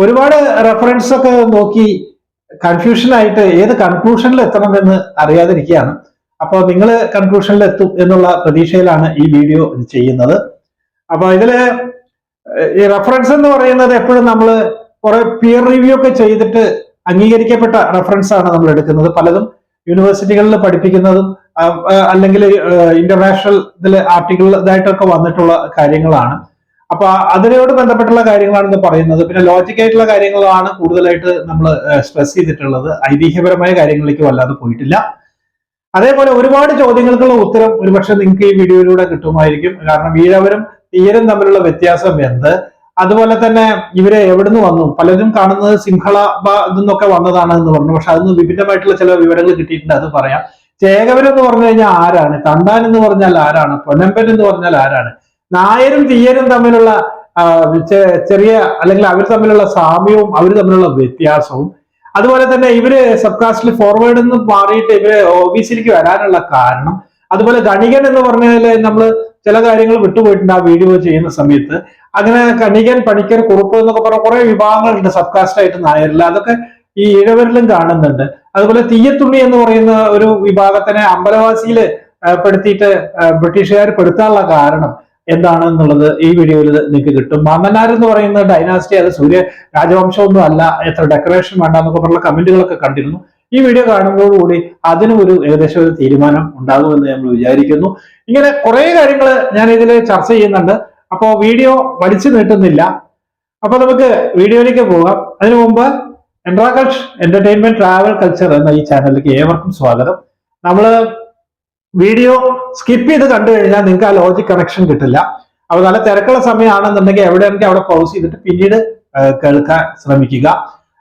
ഒരുപാട് റെഫറൻസ് ഒക്കെ നോക്കി കൺഫ്യൂഷൻ ആയിട്ട് ഏത് കൺക്ലൂഷനിൽ എത്തണമെന്ന് അറിയാതിരിക്കുകയാണ്. അപ്പോൾ നിങ്ങൾ കൺക്ലൂഷനിൽ എത്തും എന്നുള്ള പ്രതീക്ഷയിലാണ് ഈ വീഡിയോ ചെയ്യുന്നത്. അപ്പൊ ഇതില് ഈ റെഫറൻസ് എന്ന് പറയുന്നത് എപ്പോഴും നമ്മൾ കുറെ പിയർ റിവ്യൂ ഒക്കെ ചെയ്തിട്ട് അംഗീകരിക്കപ്പെട്ട റെഫറൻസ് ആണ് നമ്മൾ എടുക്കുന്നത്. പലതും യൂണിവേഴ്സിറ്റികളിൽ പഠിപ്പിക്കുന്നതും അല്ലെങ്കിൽ ഇന്റർനാഷണൽ ഇതിൽ ആർട്ടിക്കിൾ ഇതായിട്ടൊക്കെ വന്നിട്ടുള്ള കാര്യങ്ങളാണ്. അപ്പൊ അതിനോട് ബന്ധപ്പെട്ടുള്ള കാര്യങ്ങളാണ് പറയുന്നത്. പിന്നെ ലോജിക്കായിട്ടുള്ള കാര്യങ്ങളാണ് കൂടുതലായിട്ട് നമ്മൾ സ്ട്രെസ് ചെയ്തിട്ടുള്ളത്. ഐതിഹ്യപരമായ കാര്യങ്ങളിലേക്ക് വല്ലാതെ പോയിട്ടില്ല. അതേപോലെ ഒരുപാട് ചോദ്യങ്ങൾക്കുള്ള ഉത്തരം ഒരുപക്ഷെ നിങ്ങൾക്ക് ഈ വീഡിയോയിലൂടെ കിട്ടുമായിരിക്കും. കാരണം ഈഴവരും തീയരും തമ്മിലുള്ള വ്യത്യാസം എന്ത്, അതുപോലെ തന്നെ ഇവരെ എവിടുന്ന് വന്നു, പലരും കാണുന്നത് സിംഹള ഇതെന്നൊക്കെ വന്നതാണ് എന്ന് പറഞ്ഞു. പക്ഷെ അതിന് വിഭിന്നമായിട്ടുള്ള ചില വിവരങ്ങൾ കിട്ടിയിട്ടുണ്ട്, അത് പറയാം. ചേകവൻ എന്ന് പറഞ്ഞു കഴിഞ്ഞാൽ ആരാണ്, തണ്ടാൻ എന്ന് പറഞ്ഞാൽ ആരാണ്, പൊന്നമ്പൻ എന്ന് പറഞ്ഞാൽ ആരാണ്, നായരും തീയരും തമ്മിലുള്ള ചെറിയ അല്ലെങ്കിൽ അവർ തമ്മിലുള്ള സാമ്യവും അവർ തമ്മിലുള്ള വ്യത്യാസവും, അതുപോലെ തന്നെ ഇവര് സബ് കാസ്റ്റിൽ ഫോർവേഡ് എന്ന് മാറിയിട്ട് ഇവര് ഒബിസിയിലേക്ക് വരാനുള്ള കാരണം, അതുപോലെ ഗണികൻ എന്ന് പറഞ്ഞാൽ നമ്മൾ ചില കാര്യങ്ങൾ വിട്ടുപോയിട്ടുണ്ട് ആ വീഡിയോ ചെയ്യുന്ന സമയത്ത്. അങ്ങനെ കണികൻ, പണിക്കർ, കുറുപ്പ് എന്നൊക്കെ പറഞ്ഞ കുറെ വിഭാഗങ്ങളുണ്ട് സബ് കാസ്റ്റ് ആയിട്ട് നായരിൽ. അതൊക്കെ ഈ ഇഴവരിലും കാണുന്നുണ്ട്. അതുപോലെ തീയത്തുള്ളി എന്ന് പറയുന്ന ഒരു വിഭാഗത്തിനെ അമ്പലവാസിയില് പെടുത്തിയിട്ട് ബ്രിട്ടീഷുകാർ പെടുത്താനുള്ള കാരണം എന്താണെന്നുള്ളത് ഈ വീഡിയോയിൽ നിങ്ങൾക്ക് കിട്ടും. മാമന്നാർ എന്ന് പറയുന്ന ഡൈനാസ്റ്റി, അത് സൂര്യ രാജവംശമൊന്നും അല്ല, എത്ര ഡെക്കറേഷൻ വേണ്ട എന്നൊക്കെ പറഞ്ഞ കമന്റുകളൊക്കെ കണ്ടിരുന്നു. ഈ വീഡിയോ കാണുന്നതോടുകൂടി അതിനും ഒരു ഏകദേശം ഒരു തീരുമാനം ഉണ്ടാകുമെന്ന് നമ്മൾ വിചാരിക്കുന്നു. ഇങ്ങനെ കുറെ കാര്യങ്ങൾ ഞാൻ ഇതിൽ ചർച്ച ചെയ്യുന്നുണ്ട്. അപ്പോ വീഡിയോ വലിച്ചു നീട്ടുന്നില്ല. അപ്പൊ നമുക്ക് വീഡിയോയിലേക്ക് പോകാം. അതിനു മുമ്പ് എൻട്രാകൾട്ട് എന്റർടൈൻമെന്റ് ട്രാവൽ കൾച്ചർ എന്ന ഈ ചാനലിലേക്ക് ഏവർക്കും സ്വാഗതം. നമ്മള് വീഡിയോ സ്കിപ്പ് ചെയ്ത് കണ്ടു കഴിഞ്ഞാൽ നിങ്ങൾക്ക് ആ ലോജിക് കണക്ഷൻ കിട്ടില്ല. അപ്പൊ നല്ല തിരക്കുള്ള സമയമാണെന്നുണ്ടെങ്കിൽ എവിടെയാണെങ്കിൽ അവിടെ പൗസ് ചെയ്തിട്ട് പിന്നീട് കേൾക്കാൻ ശ്രമിക്കുക.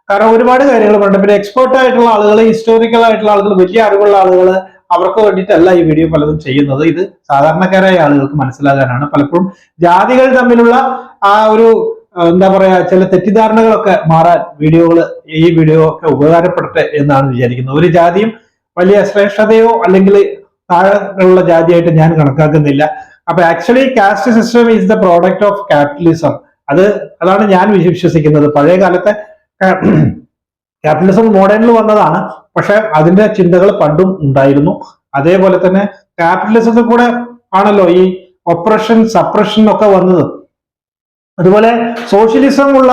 കാരണം ഒരുപാട് കാര്യങ്ങൾ ഉണ്ട്. പിന്നെ എക്സ്പേർട്ട് ആയിട്ടുള്ള ആളുകൾ, ഹിസ്റ്റോറിക്കൽ ആയിട്ടുള്ള ആളുകൾ, വലിയ അറിവുള്ള ആളുകൾ, അവർക്ക് വേണ്ടിയിട്ടല്ല ഈ വീഡിയോ പലതും ചെയ്യുന്നത്. ഇത് സാധാരണക്കാരായ ആളുകൾക്ക് മനസ്സിലാകാനാണ്. പലപ്പോഴും ജാതികൾ തമ്മിലുള്ള ആ ഒരു എന്താ പറയാ ചില തെറ്റിദ്ധാരണകളൊക്കെ മാറാൻ ഈ വീഡിയോ ഒക്കെ ഉപകാരപ്പെടട്ടെ എന്നാണ് വിചാരിക്കുന്നത്. ഒരു ജാതിയും വലിയ ശ്രേഷ്ഠതയോ അല്ലെങ്കിൽ താഴെയുള്ള ജാതിയായിട്ട് ഞാൻ കണക്കാക്കുന്നില്ല. അപ്പൊ actually caste system is the product of capitalism. അതാണ് ഞാൻ വിശ്വസിക്കുന്നത്. പഴയ കാലത്തെ ക്യാപിറ്റലിസം മോഡേണിൽ വന്നതാണ്, പക്ഷെ അതിന്റെ ചിന്തകൾ പണ്ടും ഉണ്ടായിരുന്നു. അതേപോലെ തന്നെ ക്യാപിറ്റലിസത്തിൽ കൂടെ ആണല്ലോ ഈ ഒപ്രഷൻ സപ്രഷൻ ഒക്കെ വന്നത്. അതുപോലെ സോഷ്യലിസം ഉള്ള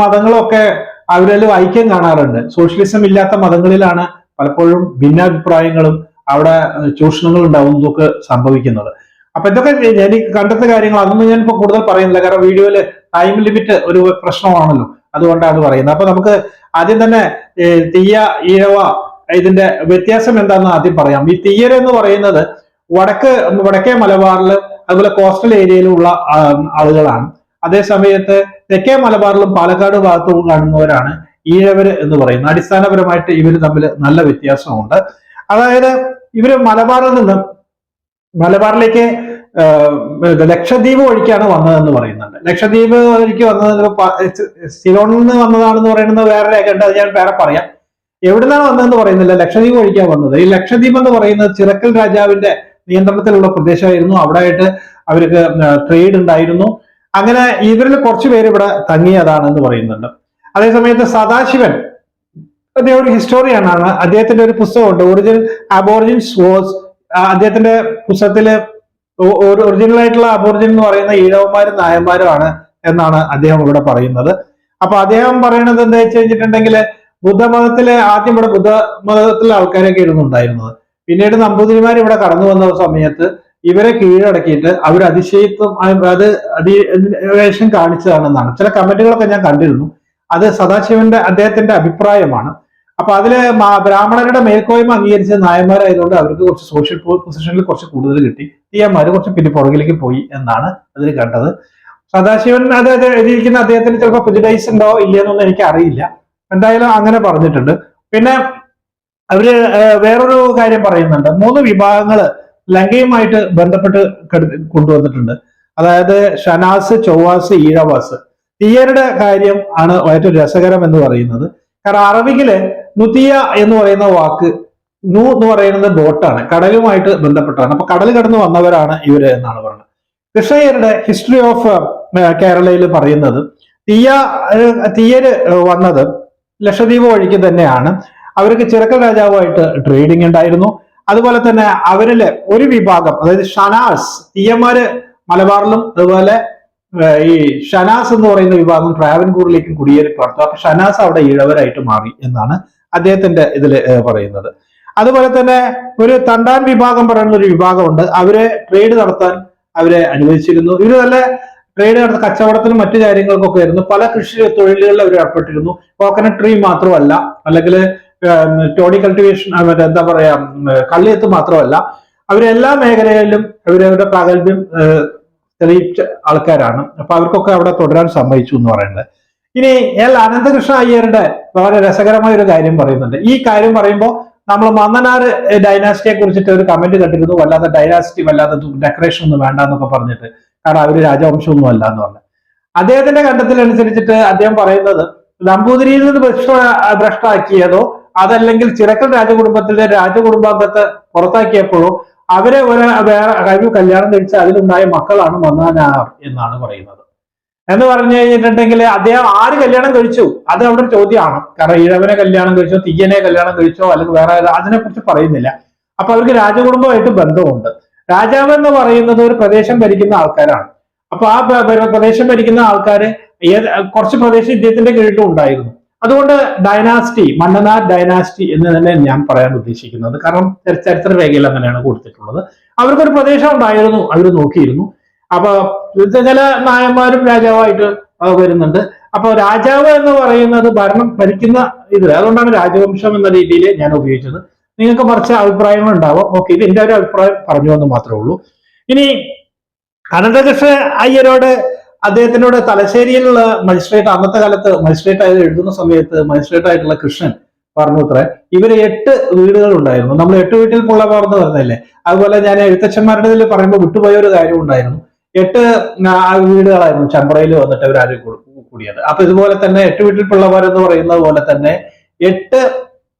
മതങ്ങളൊക്കെ അവരെല്ലാം ഐക്യം കാണാറുണ്ട്. സോഷ്യലിസം ഇല്ലാത്ത മതങ്ങളിലാണ് പലപ്പോഴും ഭിന്നാഭിപ്രായങ്ങളും അവിടെ ചൂഷണങ്ങൾ ഉണ്ടാവുന്നതൊക്കെ സംഭവിക്കുന്നത്. അപ്പൊ ഇതൊക്കെ എനിക്ക് കണ്ടെത്ത കാര്യങ്ങൾ, അതൊന്നും ഞാനിപ്പോ കൂടുതൽ പറയുന്നില്ല. കാരണം വീഡിയോയില് ടൈം ലിമിറ്റ് ഒരു പ്രശ്നമാണല്ലോ, അതുകൊണ്ടാണ് പറയുന്നത്. അപ്പൊ നമുക്ക് ആദ്യം തന്നെ തീയ, ഈഴവ ഇതിന്റെ വ്യത്യാസം എന്താണെന്ന് ആദ്യം പറയാം. ഈ തീയര എന്ന് പറയുന്നത് വടക്കേ മലബാറിൽ അതുപോലെ കോസ്റ്റൽ ഏരിയയിലുള്ള ആളുകളാണ്. അതേ സമയത്ത് തെക്കേ മലബാറിലും പാലക്കാട് ഭാഗത്തും കാണുന്നവരാണ് ഈഴവര് എന്ന് പറയുന്നത്. അടിസ്ഥാനപരമായിട്ട് ഇവര് തമ്മിൽ നല്ല വ്യത്യാസമുണ്ട്. അതായത് ഇവര് മലബാറിലേക്ക് ലക്ഷദ്വീപ് വഴിക്കാണ് വന്നതെന്ന് പറയുന്നുണ്ട്. ലക്ഷദ്വീപ് വഴിക്ക് വന്നത് സിലോണിൽ നിന്ന് വന്നതാണെന്ന് പറയുന്നത് വേറെ രേഖയുണ്ട്, അത് ഞാൻ വേറെ പറയാം. എവിടുന്നാണ് വന്നതെന്ന് പറയുന്നില്ല, ലക്ഷദ്വീപ് വഴിക്കാണ് വന്നത്. ഈ ലക്ഷദ്വീപ് എന്ന് പറയുന്നത് ചിറക്കൽ രാജാവിന്റെ നിയന്ത്രണത്തിലുള്ള പ്രദേശമായിരുന്നു. അവിടെ ആയിട്ട് അവർക്ക് ട്രേഡ് ഉണ്ടായിരുന്നു. അങ്ങനെ ഇവരിൽ കുറച്ചു പേര് ഇവിടെ തങ്ങിയതാണെന്ന് പറയുന്നുണ്ട്. അതേസമയത്ത് സദാശിവൻ അദ്ദേഹം ഒരു ഹിസ്റ്റോറിയനാണ്. അദ്ദേഹത്തിന്റെ ഒരു പുസ്തകമുണ്ട്, ഒറിജിനൽ അബോറിജിൻസ് വാസ്. അദ്ദേഹത്തിന്റെ പുസ്തകത്തില് ഒറിജിനൽ ആയിട്ടുള്ള അബോറിജിൻ എന്ന് പറയുന്ന ഈഴവന്മാരും നായന്മാരും ആണ് എന്നാണ് അദ്ദേഹം ഇവിടെ പറയുന്നത്. അപ്പൊ അദ്ദേഹം പറയുന്നത് എന്താ വെച്ച് കഴിഞ്ഞിട്ടുണ്ടെങ്കിൽ, ബുദ്ധമതത്തിലെ ആദ്യം ഇവിടെ ബുദ്ധമതത്തിലെ ആൾക്കാരൊക്കെ ഇരുന്നുണ്ടായിരുന്നത്. പിന്നീട് നമ്പൂതിരിമാർ ഇവിടെ കടന്നു വന്ന സമയത്ത് ഇവരെ കീഴടക്കിയിട്ട് അവർ അതിശയത്വം അതിവേഷം കാണിച്ചതാണെന്നാണ് ചില കമന്റുകളൊക്കെ ഞാൻ കണ്ടിരുന്നു. അത് സദാശിവന്റെ അദ്ദേഹത്തിന്റെ അഭിപ്രായമാണ്. അപ്പൊ അതില് ബ്രാഹ്മണരുടെ മേൽക്കോയ്മ അംഗീകരിച്ച നായന്മാരായതുകൊണ്ട് അവർക്ക് കുറച്ച് സോഷ്യൽ പൊസിഷനിൽ കുറച്ച് കൂടുതൽ കിട്ടി. തീയന്മാര് കുറച്ച് പിന്നെ പുറകിലേക്ക് പോയി എന്നാണ് അതിൽ കണ്ടത്. സദാശിവൻ അത് എഴുതിയിരിക്കുന്ന അദ്ദേഹത്തിന് ചിലപ്പോൾ പ്രിജുഡൈസ് ഉണ്ടോ ഇല്ലയെന്നൊന്നും എനിക്ക് അറിയില്ല. എന്തായാലും അങ്ങനെ പറഞ്ഞിട്ടുണ്ട്. പിന്നെ അവര് വേറൊരു കാര്യം പറയുന്നുണ്ട്. 3 വിഭാഗങ്ങള് ലങ്കയുമായിട്ട് ബന്ധപ്പെട്ട് കൊണ്ടുവന്നിട്ടുണ്ട്. അതായത് ഷനാസ്, ചൊവ്വാസ്, ഈഴവാസ്. തീയരുടെ കാര്യം ആണ് ഏറ്റവും രസകരം എന്ന് പറയുന്നത്. കാരണം അറബിക്കില് നുതിയ എന്ന് പറയുന്ന വാക്ക്, നു എന്ന് പറയുന്നത് ബോട്ടാണ്, കടലുമായിട്ട് ബന്ധപ്പെട്ടാണ്. അപ്പൊ കടൽ കടന്ന് വന്നവരാണ് ഇവര് എന്നാണ് പറയുന്നത്. കൃഷ്ണയരുടെ ഹിസ്റ്ററി ഓഫ് കേരളയിൽ പറയുന്നത് തീയര് വന്നത് ലക്ഷദ്വീപ് വഴിക്ക് തന്നെയാണ്. അവർക്ക് ചിറക്കൽ രാജാവുമായിട്ട് ട്രേഡിംഗ് ഉണ്ടായിരുന്നു. അതുപോലെ തന്നെ അവരിലെ ഒരു വിഭാഗം, അതായത് ഷനാസ്, തീയന്മാര് മലബാറിലും അതുപോലെ ഈ ഷനാസ് എന്ന് പറയുന്ന വിഭാഗം ട്രാവൻകൂറിലേക്കും കുടിയേറി പാർത്തു. അപ്പൊ ഷനാസ് അവിടെ ഈഴവരായിട്ട് മാറി എന്നാണ് അദ്ദേഹത്തിന്റെ ഇതിൽ പറയുന്നത്. അതുപോലെ തന്നെ ഒരു തണ്ടാൻ വിഭാഗം പറയുന്ന ഒരു വിഭാഗമുണ്ട്. അവരെ ട്രേഡ് നടത്താൻ അവരെ അനുവദിച്ചിരുന്നു. ഇവര് നല്ല ട്രേഡ് നടത്ത കച്ചവടത്തിനും മറ്റു കാര്യങ്ങൾക്കൊക്കെ ആയിരുന്നു. പല കൃഷി തൊഴിലുകളിൽ അവർ ഏർപ്പെട്ടിരുന്നു. കോക്കനട്ട് ട്രീ മാത്രമല്ല, അല്ലെങ്കിൽ ടോഡി കൾട്ടിവേഷൻ, എന്താ പറയാ, കള്ളിയത്ത് മാത്രമല്ല, അവരെല്ലാ മേഖലകളിലും അവരവരുടെ പ്രാഗൽഭ്യം തെളിയിച്ച ആൾക്കാരാണ്. അപ്പൊ അവർക്കൊക്കെ അവിടെ തുടരാൻ സമ്മതിച്ചു എന്ന് പറയുന്നത്. ഇനി എൽ അനന്തകൃഷ്ണ അയ്യരുടെ വളരെ രസകരമായ ഒരു കാര്യം പറയുന്നുണ്ട്. ഈ കാര്യം പറയുമ്പോൾ നമ്മൾ മന്നനാർ ഡൈനാസ്റ്റിയെ കുറിച്ചിട്ട് ഒരു കമന്റ് കണ്ടിരുന്നു, വല്ലാതെ ഡൈനാസ്റ്റി വല്ലാതെ ഡെക്കറേഷൻ ഒന്നും വേണ്ട എന്നൊക്കെ പറഞ്ഞിട്ട്, കാരണം അവര് രാജവംശമൊന്നും അല്ല എന്ന് പറഞ്ഞു. അദ്ദേഹത്തിന്റെ കണ്ടെത്തലനുസരിച്ചിട്ട് അദ്ദേഹം പറയുന്നത് നമ്പൂതിരിയിൽ നിന്ന് ഭ്രഷ്ടാക്കിയതോ അതല്ലെങ്കിൽ ചിറക്കൽ രാജകുടുംബത്തിലെ രാജകുടുംബാംഗത്തെ പുറത്താക്കിയപ്പോഴോ അവരെ വേറെ കല്യാണം കഴിച്ച് അതിലുണ്ടായ മക്കളാണ് മന്നാനാർ എന്നാണ് പറയുന്നത്. എന്ന് പറഞ്ഞു കഴിഞ്ഞിട്ടുണ്ടെങ്കിൽ അദ്ദേഹം ആര് കല്യാണം കഴിച്ചു അത് അവിടെ ഒരു ചോദ്യമാണ്. കാരണം ഈഴവനെ കല്യാണം കഴിച്ചോ, തീയനെ കല്യാണം കഴിച്ചോ, അല്ലെങ്കിൽ വേറെ അതിനെ കുറിച്ച് പറയുന്നില്ല. അപ്പൊ അവർക്ക് രാജകുടുംബമായിട്ട് ബന്ധമുണ്ട്. രാജാവ് എന്ന് പറയുന്നത് ഒരു പ്രദേശം ഭരിക്കുന്ന ആൾക്കാരാണ്. അപ്പൊ ആ പ്രദേശം ഭരിക്കുന്ന ആൾക്കാര് കുറച്ച് പ്രദേശം ഇദ്ദേഹത്തിന്റെ കീഴിലും ഉണ്ടായിരുന്നു. അതുകൊണ്ട് ഡൈനാസ്റ്റി, മന്നനാർ ഡൈനാസ്റ്റി എന്ന് തന്നെ ഞാൻ പറയാൻ ഉദ്ദേശിക്കുന്നത്. കാരണം ചരിത്ര രേഖയിൽ അങ്ങനെയാണ് കൊടുത്തിട്ടുള്ളത്. അവർക്കൊരു പ്രദേശം ഉണ്ടായിരുന്നു, അവർ നോക്കിയിരുന്നു. അപ്പൊ ചില നായന്മാരും രാജാവായിട്ട് വരുന്നുണ്ട്. അപ്പൊ രാജാവ് എന്ന് പറയുന്നത് ഭരിക്കുന്ന ഇതിൽ, അതുകൊണ്ടാണ് രാജവംശം എന്ന രീതിയിൽ ഞാൻ ഉപയോഗിച്ചത്. നിങ്ങൾക്ക് മറിച്ച് അഭിപ്രായങ്ങൾ ഉണ്ടാവും. ഓക്കെ, ഇത് എന്റെ ഒരു അഭിപ്രായം പറഞ്ഞു എന്ന് മാത്രമേ ഉള്ളൂ. ഇനി അനന്തകൃഷ്ണ അയ്യരോട് അദ്ദേഹത്തിനോട് തലശ്ശേരിയിലുള്ള മജിസ്ട്രേറ്റ്, അന്നത്തെ കാലത്ത് മജിസ്ട്രേറ്റ് ആയത് എഴുതുന്ന സമയത്ത് മജിസ്ട്രേറ്റ് ആയിട്ടുള്ള കൃഷ്ണൻ പറഞ്ഞു അത്ര ഇവര് 8 വീടുകൾ ഉണ്ടായിരുന്നു. നമ്മൾ 8 വീട്ടിൽ പുള്ളവാർ എന്ന് പറഞ്ഞല്ലേ, അതുപോലെ ഞാൻ എഴുത്തച്ഛന്മാരുടെ ഇതിൽ പറയുമ്പോൾ വിട്ടുപോയ ഒരു കാര്യം ഉണ്ടായിരുന്നു. 8 വീടുകളായിരുന്നു ചമ്പറയിൽ വന്നിട്ട് അവർ ആരും കൂടിയത്. അപ്പൊ ഇതുപോലെ തന്നെ 8 വീട്ടിൽ പിള്ളവാർ എന്ന് പറയുന്നത് പോലെ തന്നെ 8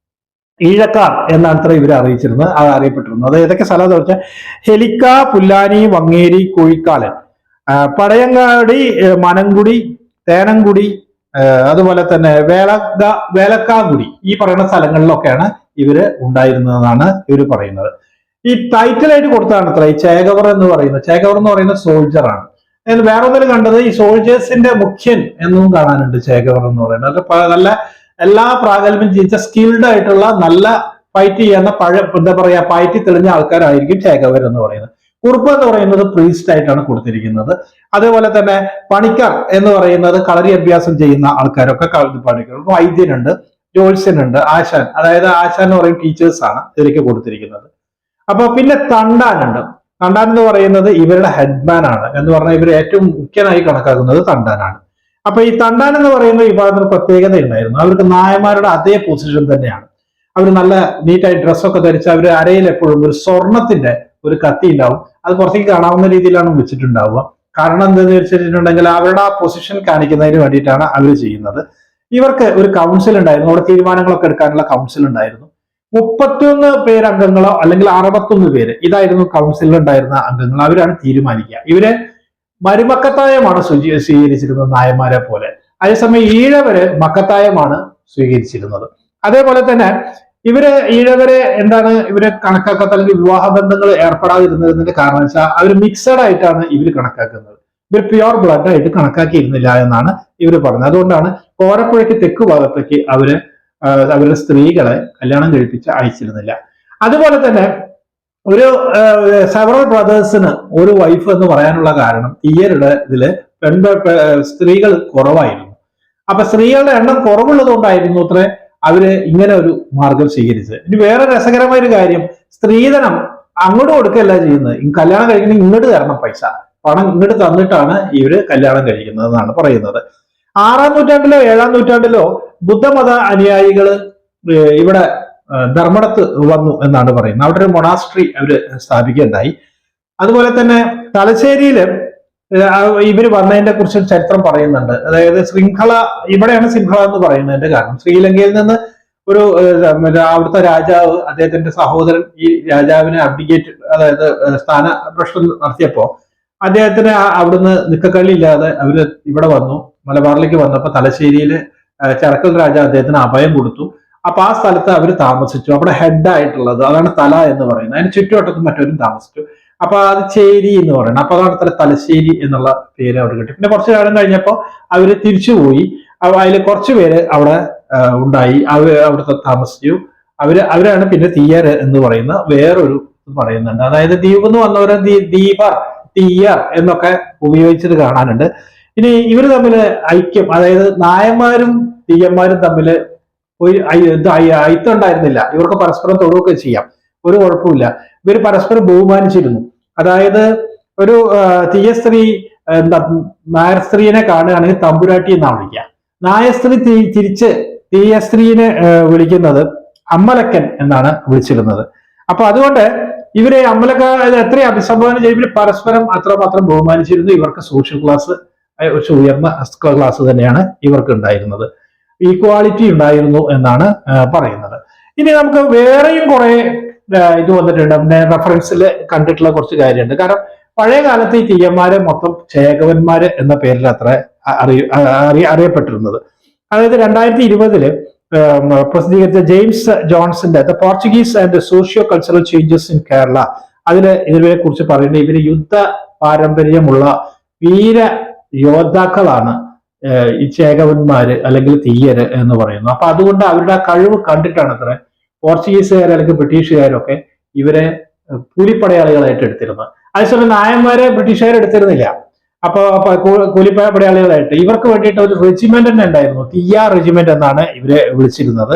ഈഴക്കാർ എന്നാണ് അത്ര ഇവരെ അറിയിച്ചിരുന്നത്, അറിയപ്പെട്ടിരുന്നത്. അത് ഏതൊക്കെ സ്ഥലം എന്ന് വെച്ചാൽ ഹെലിക്ക, പുല്ലാനി, വങ്ങേരി, കോഴിക്കാലൻ, പടയങ്ങാടി, മനംകുടി, തേനംകുടി, അതുപോലെ തന്നെ വേലക്കാങ്കുടി, ഈ പറയുന്ന സ്ഥലങ്ങളിലൊക്കെയാണ് ഇവര് ഉണ്ടായിരുന്നതെന്നാണ് ഇവർ പറയുന്നത്. ഈ ടൈറ്റിൽ ആയിട്ട് കൊടുത്തതാണ് അത്ര ഈ ചേകവർ എന്ന് പറയുന്നത്. ചേകവർ എന്ന് പറയുന്ന സോൾജർ ആണ്. വേറെ ഒന്നിലും കണ്ടത് ഈ സോൾജേഴ്സിന്റെ മുഖ്യൻ എന്നും കാണാനുണ്ട് ചേകവർ എന്ന് പറയുന്നത്. നല്ല എല്ലാ പ്രാഗൽഭ്യം ചെയ്യിച്ച സ്കിൽഡ് ആയിട്ടുള്ള നല്ല ഫൈറ്റ് ചെയ്യുന്ന എന്താ പറയാ പാറ്റി തെളിഞ്ഞ ആൾക്കാരായിരിക്കും ചേകവർ എന്ന് പറയുന്നത്. കുറുപ്പ് എന്ന് പറയുന്നത് പ്രീസ്റ്റ് ആയിട്ടാണ് കൊടുത്തിരിക്കുന്നത്. അതേപോലെ തന്നെ പണിക്കർ എന്ന് പറയുന്നത് കളരി അഭ്യാസം ചെയ്യുന്ന ആൾക്കാരൊക്കെ പണിക്കർ. വൈദ്യനുണ്ട്, ജ്യോത്സ്യനുണ്ട്, ആശാൻ, അതായത് ആശാൻ എന്ന് പറയും ടീച്ചേഴ്സ് ആണ് ഇതിലേക്ക് കൊടുത്തിരിക്കുന്നത്. അപ്പൊ പിന്നെ തണ്ടാനുണ്ട്. തണ്ടാൻ എന്ന് പറയുന്നത് ഇവരുടെ ഹെഡ്മാൻ ആണ് എന്ന് പറഞ്ഞാൽ ഇവർ ഏറ്റവും മുഖ്യനായി കണക്കാക്കുന്നത് തണ്ടാനാണ്. അപ്പൊ ഈ തണ്ടാൻ എന്ന് പറയുന്ന വിഭാഗത്തിന് പ്രത്യേകത ഉണ്ടായിരുന്നു. അവർക്ക് നായന്മാരുടെ അതേ പൊസിഷൻ തന്നെയാണ്. അവർ നല്ല നീറ്റായി ഡ്രസ്സൊക്കെ ധരിച്ച് അവർ അരയിൽ എപ്പോഴും ഒരു സ്വർണത്തിന്റെ ഒരു കത്തി ഉണ്ടാവും. അത് പുറത്തേക്ക് കാണാവുന്ന രീതിയിലാണ് വെച്ചിട്ടുണ്ടാവുക. കാരണം എന്താണെന്ന് വെച്ചിട്ടുണ്ടെങ്കിൽ അവരുടെ ആ പൊസിഷൻ കാണിക്കുന്നതിന് വേണ്ടിയിട്ടാണ് അവർ ചെയ്യുന്നത്. ഇവർക്ക് ഒരു കൗൺസിൽ ഉണ്ടായിരുന്നു. അവിടെ തീരുമാനങ്ങളൊക്കെ എടുക്കാനുള്ള കൗൺസിൽ ഉണ്ടായിരുന്നു. 31 പേര് അംഗങ്ങളോ അല്ലെങ്കിൽ 61 പേര്, ഇതായിരുന്നു കൗൺസിലിൽ ഉണ്ടായിരുന്ന അംഗങ്ങൾ. അവരാണ് തീരുമാനിക്കുക. ഇവര് മരുമക്കത്തായമാണ് സ്വീകരിച്ചിരുന്നത് നായന്മാരെ പോലെ. അതേസമയം ഈഴവര് മക്കത്തായമാണ് സ്വീകരിച്ചിരുന്നത്. അതേപോലെ തന്നെ ഈഴവരെ എന്താണ് ഇവര് കണക്കാക്കാത്ത, അല്ലെങ്കിൽ വിവാഹ ബന്ധങ്ങൾ ഏർപ്പെടാതിരുന്നതിന്റെ കാരണം വെച്ചാൽ അവർ മിക്സഡ് ആയിട്ടാണ് ഇവർ കണക്കാക്കുന്നത്. ഇവർ പ്യുവർ ബ്ലഡ് ആയിട്ട് കണക്കാക്കിയിരുന്നില്ല എന്നാണ് ഇവർ പറഞ്ഞത്. അതുകൊണ്ടാണ് കോരപ്പുഴയ്ക്ക് തെക്ക് ഭാഗത്തേക്ക് അവരുടെ സ്ത്രീകളെ കല്യാണം കഴിപ്പിച്ച് അയച്ചിരുന്നില്ല. അതുപോലെ തന്നെ ഒരു സെവറൽ ബ്രദേഴ്സിന് ഒരു വൈഫ് എന്ന് പറയാനുള്ള കാരണം ഈയരുടെ ഇതില് സ്ത്രീകൾ കുറവായിരുന്നു. അപ്പൊ സ്ത്രീകളുടെ എണ്ണം കുറവുള്ളത് കൊണ്ടായിരുന്നു അത്ര അവര് ഇങ്ങനെ ഒരു മാർഗം സ്വീകരിച്ചത്. ഇനി വേറെ രസകരമായ ഒരു കാര്യം, സ്ത്രീധനം അങ്ങോട്ട് കൊടുക്കുകയല്ല ചെയ്യുന്നത്. കല്യാണം കഴിക്കുന്ന ഇങ്ങോട്ട് തരണം, പണം ഇങ്ങോട്ട് തന്നിട്ടാണ് ഇവര് കല്യാണം കഴിക്കുന്നത് എന്നാണ് പറയുന്നത്. 6-ാം നൂറ്റാണ്ടിലോ 7-ാം നൂറ്റാണ്ടിലോ ബുദ്ധമത അനുയായികള് ഇവിടെ ധർമ്മടത്ത് വന്നു എന്നാണ് പറയുന്നത്. അവിടെ ഒരു മൊണാസ്ട്രി അവര് സ്ഥാപിക്കുകയുണ്ടായി. അതുപോലെ തന്നെ തലശ്ശേരിയില് ഇവര് വന്നതിനെ കുറിച്ച് ചരിത്രം പറയുന്നുണ്ട്. അതായത് ശൃംഖല, ഇവിടെയാണ് ശൃംഖല എന്ന് പറയുന്നതിന്റെ കാരണം. ശ്രീലങ്കയിൽ നിന്ന് ഒരു അവിടുത്തെ രാജാവ് അദ്ദേഹത്തിന്റെ സഹോദരൻ ഈ രാജാവിനെ അബ്ഡിക്കേറ്റ്, അതായത് സ്ഥാനഭ്രഷ്ടം നടത്തിയപ്പോ അദ്ദേഹത്തിന് അവിടുന്ന് നിക്കക്കള്ളി ഇല്ലാതെ അവര് ഇവിടെ വന്നു. മലബാറിലേക്ക് വന്നപ്പോൾ തലശ്ശേരിയില് ചരക്കൽ രാജ അദ്ദേഹത്തിന് അഭയം കൊടുത്തു. അപ്പൊ ആ സ്ഥലത്ത് അവർ താമസിച്ചു. അവിടെ ഹെഡ് ആയിട്ടുള്ളത് അതാണ് തല എന്ന് പറയുന്നത്. അതിന് ചുറ്റുവട്ടത്തും മറ്റവരും താമസിച്ചു. അപ്പൊ അത് ചേരി എന്ന് പറയുന്നത്. അപ്പൊ അതാണ് തലശ്ശേരി എന്നുള്ള പേര് അവർ കിട്ടി. പിന്നെ കുറച്ചു കാലം കഴിഞ്ഞപ്പോൾ അവര് തിരിച്ചുപോയി. അതിൽ കുറച്ചു പേര് അവിടെ ഉണ്ടായി. അവിടുത്തെ താമസിച്ചു. അവരാണ് പിന്നെ തീയർ എന്ന് പറയുന്ന വേറൊരു പറയുന്നുണ്ട്. അതായത് ദ്വീപ് എന്ന് വന്നവരെ ദീപർ, തീയർ എന്നൊക്കെ ഉപയോഗിച്ചത് കാണാനുണ്ട്. ഇനി ഇവർ തമ്മിൽ ഐക്യം, അതായത് നായന്മാരും തീയന്മാരും തമ്മിൽ ഒരു ഐക്യം ഉണ്ടായിരുന്നില്ല. ഇവർക്ക് പരസ്പരം തൊടുകയൊക്കെ ചെയ്യാം, ഒരു കുഴപ്പമില്ല. ഇവർ പരസ്പരം ബഹുമാനിച്ചിരുന്നു. അതായത് ഒരു തീയ സ്ത്രീ നായർ സ്ത്രീനെ കാണുകയാണെങ്കിൽ തമ്പുരാട്ടി എന്നാണ് വിളിക്കുക. നായർ സ്ത്രീ തിരിച്ച് തീയ സ്ത്രീനെ വിളിക്കുന്നത് അമ്മലക്കൻ എന്നാണ് വിളിച്ചിരുന്നത്. അപ്പൊ അതുകൊണ്ട് ഇവരെ അമ്മലക്ക എത്രയും അഭിസംബോധന ചെയ്ത് പരസ്പരം അത്രമാത്രം ബഹുമാനിച്ചിരുന്നു. ഇവർക്ക് സോഷ്യൽ ക്ലാസ് ഉയർന്ന ക്ലാസ് തന്നെയാണ് ഇവർക്ക് ഉണ്ടായിരുന്നത്. ഈക്വാളിറ്റി ഉണ്ടായിരുന്നു എന്നാണ് പറയുന്നത്. ഇനി നമുക്ക് വേറെയും കുറെ ഇത് വന്നിട്ടുണ്ട്. റെഫറൻസിൽ കണ്ടിട്ടുള്ള കുറച്ച് കാര്യമുണ്ട്. കാരണം പഴയ കാലത്ത് ഈ തീയന്മാരെ മൊത്തം ചേകവന്മാര് എന്ന പേരിൽ അത്ര അറിയപ്പെട്ടിരുന്നത്. അതായത് 2020 പ്രസിദ്ധീകരിച്ച ജെയിംസ് ജോൺസന്റെ the Portuguese and socio cultural changes in Kerala, ഇതിനെ കുറിച്ച് പറയുന്നത് ഇവര് യുദ്ധ പാരമ്പര്യമുള്ള വീര യോദ്ധാക്കളാണ് ഈ ചേകവന്മാര് അല്ലെങ്കിൽ തീയര് എന്ന് പറയുന്നു. അപ്പൊ അതുകൊണ്ട് അവരുടെ ആ കഴിവ് കണ്ടിട്ടാണ് അത്ര പോർച്ചുഗീസുകാർ അല്ലെങ്കിൽ ബ്രിട്ടീഷുകാരൊക്കെ ഇവരെ കൂലിപ്പടയാളികളായിട്ട് എടുത്തിരുന്നത്. അതേസമയം നായന്മാരെ ബ്രിട്ടീഷുകാർ എടുത്തിരുന്നില്ല. അപ്പൊ കൂലിപ്പടയാളികളായിട്ട് ഇവർക്ക് വേണ്ടിയിട്ട് ഒരു റെജിമെന്റ് തന്നെ ഉണ്ടായിരുന്നു. തീയ റെജിമെന്റ് എന്നാണ് ഇവരെ വിളിച്ചിരുന്നത്.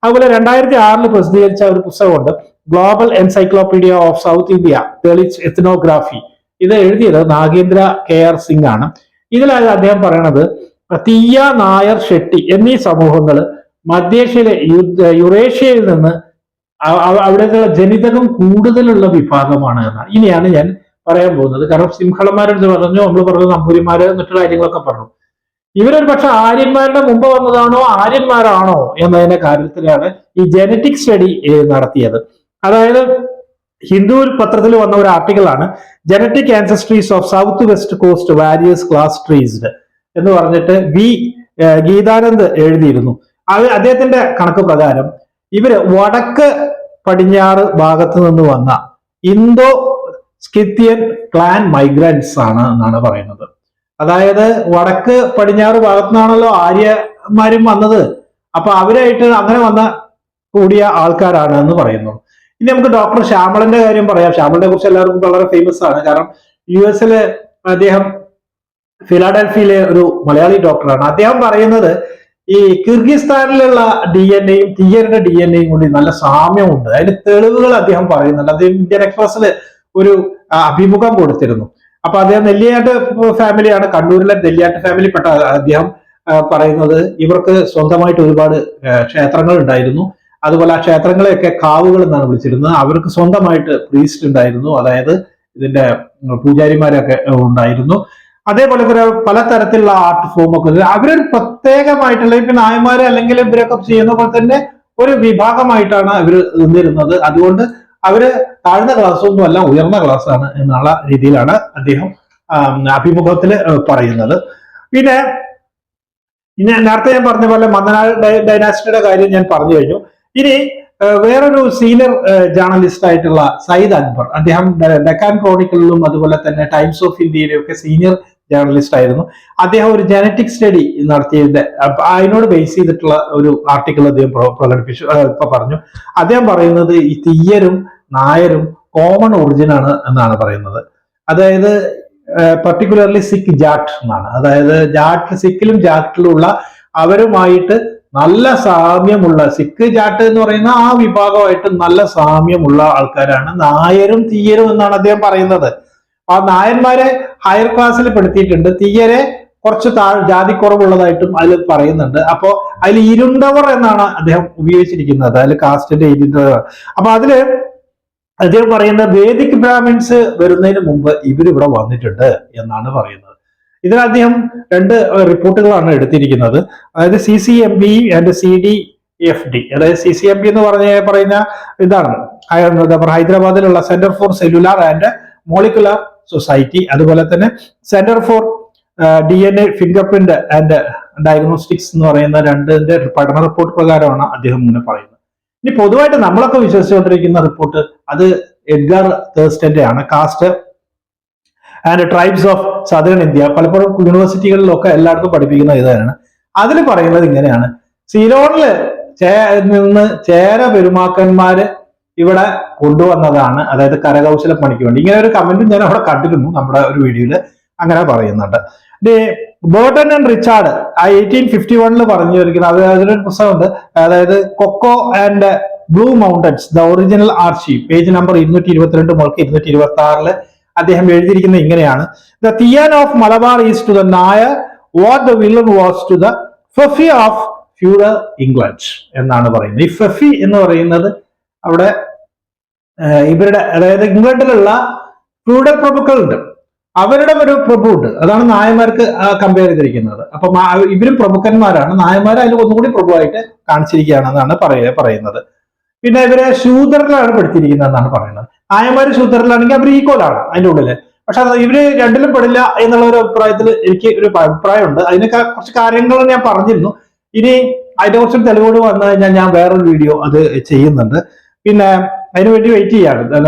അതുപോലെ 2006 പ്രസിദ്ധീകരിച്ച ഒരു പുസ്തകമുണ്ട്, global encyclopaedia of South India തെളിച്ച് എത്നോഗ്രാഫി. ഇത് എഴുതിയത് നാഗേന്ദ്ര KR സിംഗ് ആണ്. ഇതിലാണ് അദ്ദേഹം പറയണത് തീയ, നായർ, ഷെട്ടി എന്നീ സമൂഹങ്ങൾ മധ്യേഷ്യയിലെ യുറേഷ്യയിൽ നിന്ന് അവിടേക്കുള്ള ജനിതകം കൂടുതലുള്ള വിഭാഗമാണ് എന്നാണ്. ഇനിയാണ് ഞാൻ പറയാൻ പോകുന്നത്. കാരണം സിംഹളന്മാരെടുത്ത് പറഞ്ഞു, നമ്മൾ പറഞ്ഞു നമ്പൂരിമാര് മറ്റുള്ള കാര്യങ്ങളൊക്കെ പറഞ്ഞു. ഇവരൊരു പക്ഷെ ആര്യന്മാരുടെ മുമ്പ് വന്നതാണോ ആര്യന്മാരാണോ എന്നതിന്റെ കാര്യത്തിലാണ് ഈ ജനറ്റിക് സ്റ്റഡി നടത്തിയത്. അതായത് ഹിന്ദു പത്രത്തിൽ വന്ന ഒരു ആർട്ടിക്കിളാണ് genetic ancestries of south west coast various class trees എന്ന് പറഞ്ഞിട്ട് ഗീതാനന്ദ് എഴുതിയിരുന്നു. അദ്ദേഹത്തിന്റെ കണക്ക് പ്രകാരം ഇവര് വടക്ക് പടിഞ്ഞാറ് ഭാഗത്ത് നിന്ന് വന്ന ഇന്തോ സ്കിത്തിയൻ ക്ലാൻ മൈഗ്രൻസ് ആണ് എന്നാണ് പറയുന്നത്. അതായത് വടക്ക് പടിഞ്ഞാറ് ഭാഗത്തു നിന്നാണല്ലോ ആര്യന്മാരും വന്നത്. അപ്പൊ അവരായിട്ട് അങ്ങനെ വന്ന കൂടിയ ആൾക്കാരാണ് എന്ന് പറയുന്നു. ഇനി നമുക്ക് ഡോക്ടർ ശ്യാമളന്റെ കാര്യം പറയാം. ശ്യാമളനെ കുറിച്ച് എല്ലാവർക്കും വളരെ ഫേമസ് ആണ്. കാരണം US അദ്ദേഹം ഫിലാഡൽഫിയയിലെ ഒരു മലയാളി ഡോക്ടറാണ്. അദ്ദേഹം പറയുന്നത് ഈ കിർഗിസ്ഥാനിലുള്ള DNA-യും തീയരുടെ DNA-യും കൂടി നല്ല സാമ്യമുണ്ട്. അതിന്റെ തെളിവുകൾ അദ്ദേഹം പറയുന്നുണ്ട്. അദ്ദേഹം ഇന്ത്യൻ എക്സ്പ്രസിൽ ഒരു അഭിമുഖം കൊടുത്തിരുന്നു. അപ്പൊ അദ്ദേഹം നെല്ലിയാട്ട് ഫാമിലിയാണ്, കണ്ണൂരിലെ നെല്ലിയാട്ട് ഫാമിലി പെട്ട അദ്ദേഹം പറയുന്നത് ഇവർക്ക് സ്വന്തമായിട്ട് ഒരുപാട് ക്ഷേത്രങ്ങൾ ഉണ്ടായിരുന്നു. അതുപോലെ ആ ക്ഷേത്രങ്ങളെയൊക്കെ കാവുകൾ എന്നാണ് വിളിച്ചിരുന്നത്. അവർക്ക് സ്വന്തമായിട്ട് പ്രീസ്റ്റ് ഉണ്ടായിരുന്നു, അതായത് ഇതിന്റെ പൂജാരിമാരൊക്കെ ഉണ്ടായിരുന്നു. അതേപോലെ തന്നെ പലതരത്തിലുള്ള ആർട്ട് ഫോമൊക്കെ അവരൊരു പ്രത്യേകമായിട്ടുള്ള ഇപ്പൊ നായന്മാര് അല്ലെങ്കിൽ ഇവരൊക്കെ ചെയ്യുന്ന പോലെ തന്നെ ഒരു വിഭാഗമായിട്ടാണ് ഇവർ നിന്നിരുന്നത്. അതുകൊണ്ട് അവര് താഴ്ന്ന ക്ലാസ്സൊന്നും അല്ല, ഉയർന്ന ക്ലാസ് ആണ് എന്നുള്ള രീതിയിലാണ് അദ്ദേഹം അഭിമുഖത്തിൽ പറയുന്നത്. പിന്നെ നേരത്തെ ഞാൻ പറഞ്ഞ പോലെ മന്നനാട് ഡൈനാസ്റ്റിയുടെ കാര്യം ഞാൻ പറഞ്ഞു കഴിഞ്ഞു. ഇനി വേറൊരു സീനിയർ ജേർണലിസ്റ്റ് ആയിട്ടുള്ള സയ്യിദ് അക്ബർ, അദ്ദേഹം ഡെക്കാൻ ക്രോണിക്കിളിലും അതുപോലെ തന്നെ ടൈംസ് ഓഫ് ഇന്ത്യയിലും ഒക്കെ സീനിയർ ജേർണലിസ്റ്റ് ആയിരുന്നു. അദ്ദേഹം ഒരു ജനറ്റിക് സ്റ്റഡി നടത്തിയതിന്റെ അതിനോട് ബേസ് ചെയ്തിട്ടുള്ള ഒരു ആർട്ടിക്കിൾ അദ്ദേഹം പറഞ്ഞു. അദ്ദേഹം പറയുന്നത് ഈ തീയരും നായരും കോമൺ ഒറിജിൻ ആണ് എന്നാണ് പറയുന്നത്. അതായത് പർട്ടിക്കുലർലി സിഖ് ജാട്ട് എന്നാണ്. അതായത് സിക്കിലും ജാട്ടിലും ഉള്ള അവരുമായിട്ട് നല്ല സാമ്യമുള്ള സിഖ് ജാട്ട് എന്ന് പറയുന്ന ആ വിഭാഗമായിട്ട് നല്ല സാമ്യമുള്ള ആൾക്കാരാണ് നായരും തീയരും എന്നാണ് അദ്ദേഹം പറയുന്നത്. ആ നായന്മാരെ ഹയർ ക്ലാസ്സിൽ പെടുത്തിയിട്ടുണ്ട്, തീയരെ കുറച്ച് ജാതി കുറവുള്ളതായിട്ടും അതിൽ പറയുന്നുണ്ട്. അപ്പോ അതിൽ ഇരുണ്ടവർ എന്നാണ് അദ്ദേഹം ഉപയോഗിച്ചിരിക്കുന്നത്, അതിൽ കാസ്റ്റിന്റെ ഇരുണ്ടവർ. അപ്പൊ അതില് അദ്ദേഹം പറയുന്നത് വേദിക് ബ്രാഹ്മിൻസ് വരുന്നതിന് മുമ്പ് ഇവരിവിടെ വന്നിട്ടുണ്ട് എന്നാണ് പറയുന്നത്. ഇതിൽ അദ്ദേഹം 2 റിപ്പോർട്ടുകളാണ് എടുത്തിരിക്കുന്നത്. അതായത് CCMB ആൻഡ് CDFD. അതായത് CCMB എന്ന് പറയുന്ന ഇതാണ് ഹൈദരാബാദിലുള്ള centre for cellular and molecular society, അതുപോലെ തന്നെ centre for DNA finger print and diagnostics എന്ന് പറയുന്ന രണ്ടിന്റെ പഠന റിപ്പോർട്ട് പ്രകാരമാണ് അദ്ദേഹം ഇങ്ങനെ പറയുന്നത്. ഇനി പൊതുവായിട്ട് നമ്മളൊക്കെ വിശ്വസിച്ചുകൊണ്ടിരിക്കുന്ന റിപ്പോർട്ട് അത് എഡ്ഗർ തേഴ്സ്റ്റന്റെ ആണ്, caste and tribes of Southern India. പലപ്പോഴും യൂണിവേഴ്സിറ്റികളിലൊക്കെ എല്ലായിടത്തും പഠിപ്പിക്കുന്ന ഇതാണ്. അതിൽ പറയുന്നത് ഇങ്ങനെയാണ്: സീലോണില് നിന്ന് ചേര പെരുമാക്കന്മാര് ഇവിടെ കൊണ്ടുവന്നതാണ്, അതായത് കരകൗശല പണിക്ക് വേണ്ടി. ഇങ്ങനെ ഒരു കമന്റ് ഞാൻ അവിടെ കണ്ടിരുന്നു നമ്മുടെ ഒരു വീഡിയോയില്, അങ്ങനെ പറയുന്നുണ്ട്. ബേർട്ടൺ ആൻഡ് റിച്ചാർഡ് 1851 പറഞ്ഞിരിക്കുന്നത്, അത് അതിലൊരു പുസ്തകമുണ്ട്, അതായത് coco and blue mountains the original archive, page number 222 മുതൽ 226 അദ്ദേഹം എഴുതിയിരിക്കുന്നത് ഇങ്ങനെയാണ്: the Thiyan of Malabar is to the Nair what the villein was to the fief of feudal England എന്നാണ് പറയുന്നത്. ഈ ഫെഫി എന്ന് പറയുന്നത് അവിടെ ഇവരുടെ, അതായത് ഇംഗ്ലണ്ടിലുള്ള ഫ്യൂഡൽ പ്രഭുക്കളുണ്ട്, അവരുടെ ഒരു പ്രഭു ഉണ്ട്, അതാണ് നായന്മാർക്ക് കമ്പയർ ചെയ്തിരിക്കുന്നത്. അപ്പൊ ഇവരും പ്രഭുക്കന്മാരാണ്, നായന്മാർ അതിൽ ഒന്നുകൂടി പ്രഭുവായിട്ട് കാണിച്ചിരിക്കുകയാണെന്നാണ് പറയുന്നത്. പിന്നെ ഇവരെ ശൂദ്രരിലാണ് പെടുത്തിയിരിക്കുന്നത് എന്നാണ് പറയുന്നത്. നായന്മാര് ശൂദ്രരിലാണെങ്കിൽ അവർ ഈക്വലാണ് അതിന്റെ ഉള്ളില്. പക്ഷെ ഇവര് രണ്ടിലും പെടില്ല എന്നുള്ള ഒരു അഭിപ്രായത്തിൽ എനിക്ക് ഒരു അഭിപ്രായമുണ്ട്. അതിനൊക്കെ കുറച്ച് കാര്യങ്ങൾ ഞാൻ പറഞ്ഞിരുന്നു. ഇനി അതിന്റെ കുറച്ച് തെളിവുകൾ വന്നു കഴിഞ്ഞാൽ ഞാൻ വേറൊരു വീഡിയോ അത് ചെയ്യുന്നുണ്ട്. പിന്നെ അതിനുവേണ്ടി വെയിറ്റ് ചെയ്യാണ്,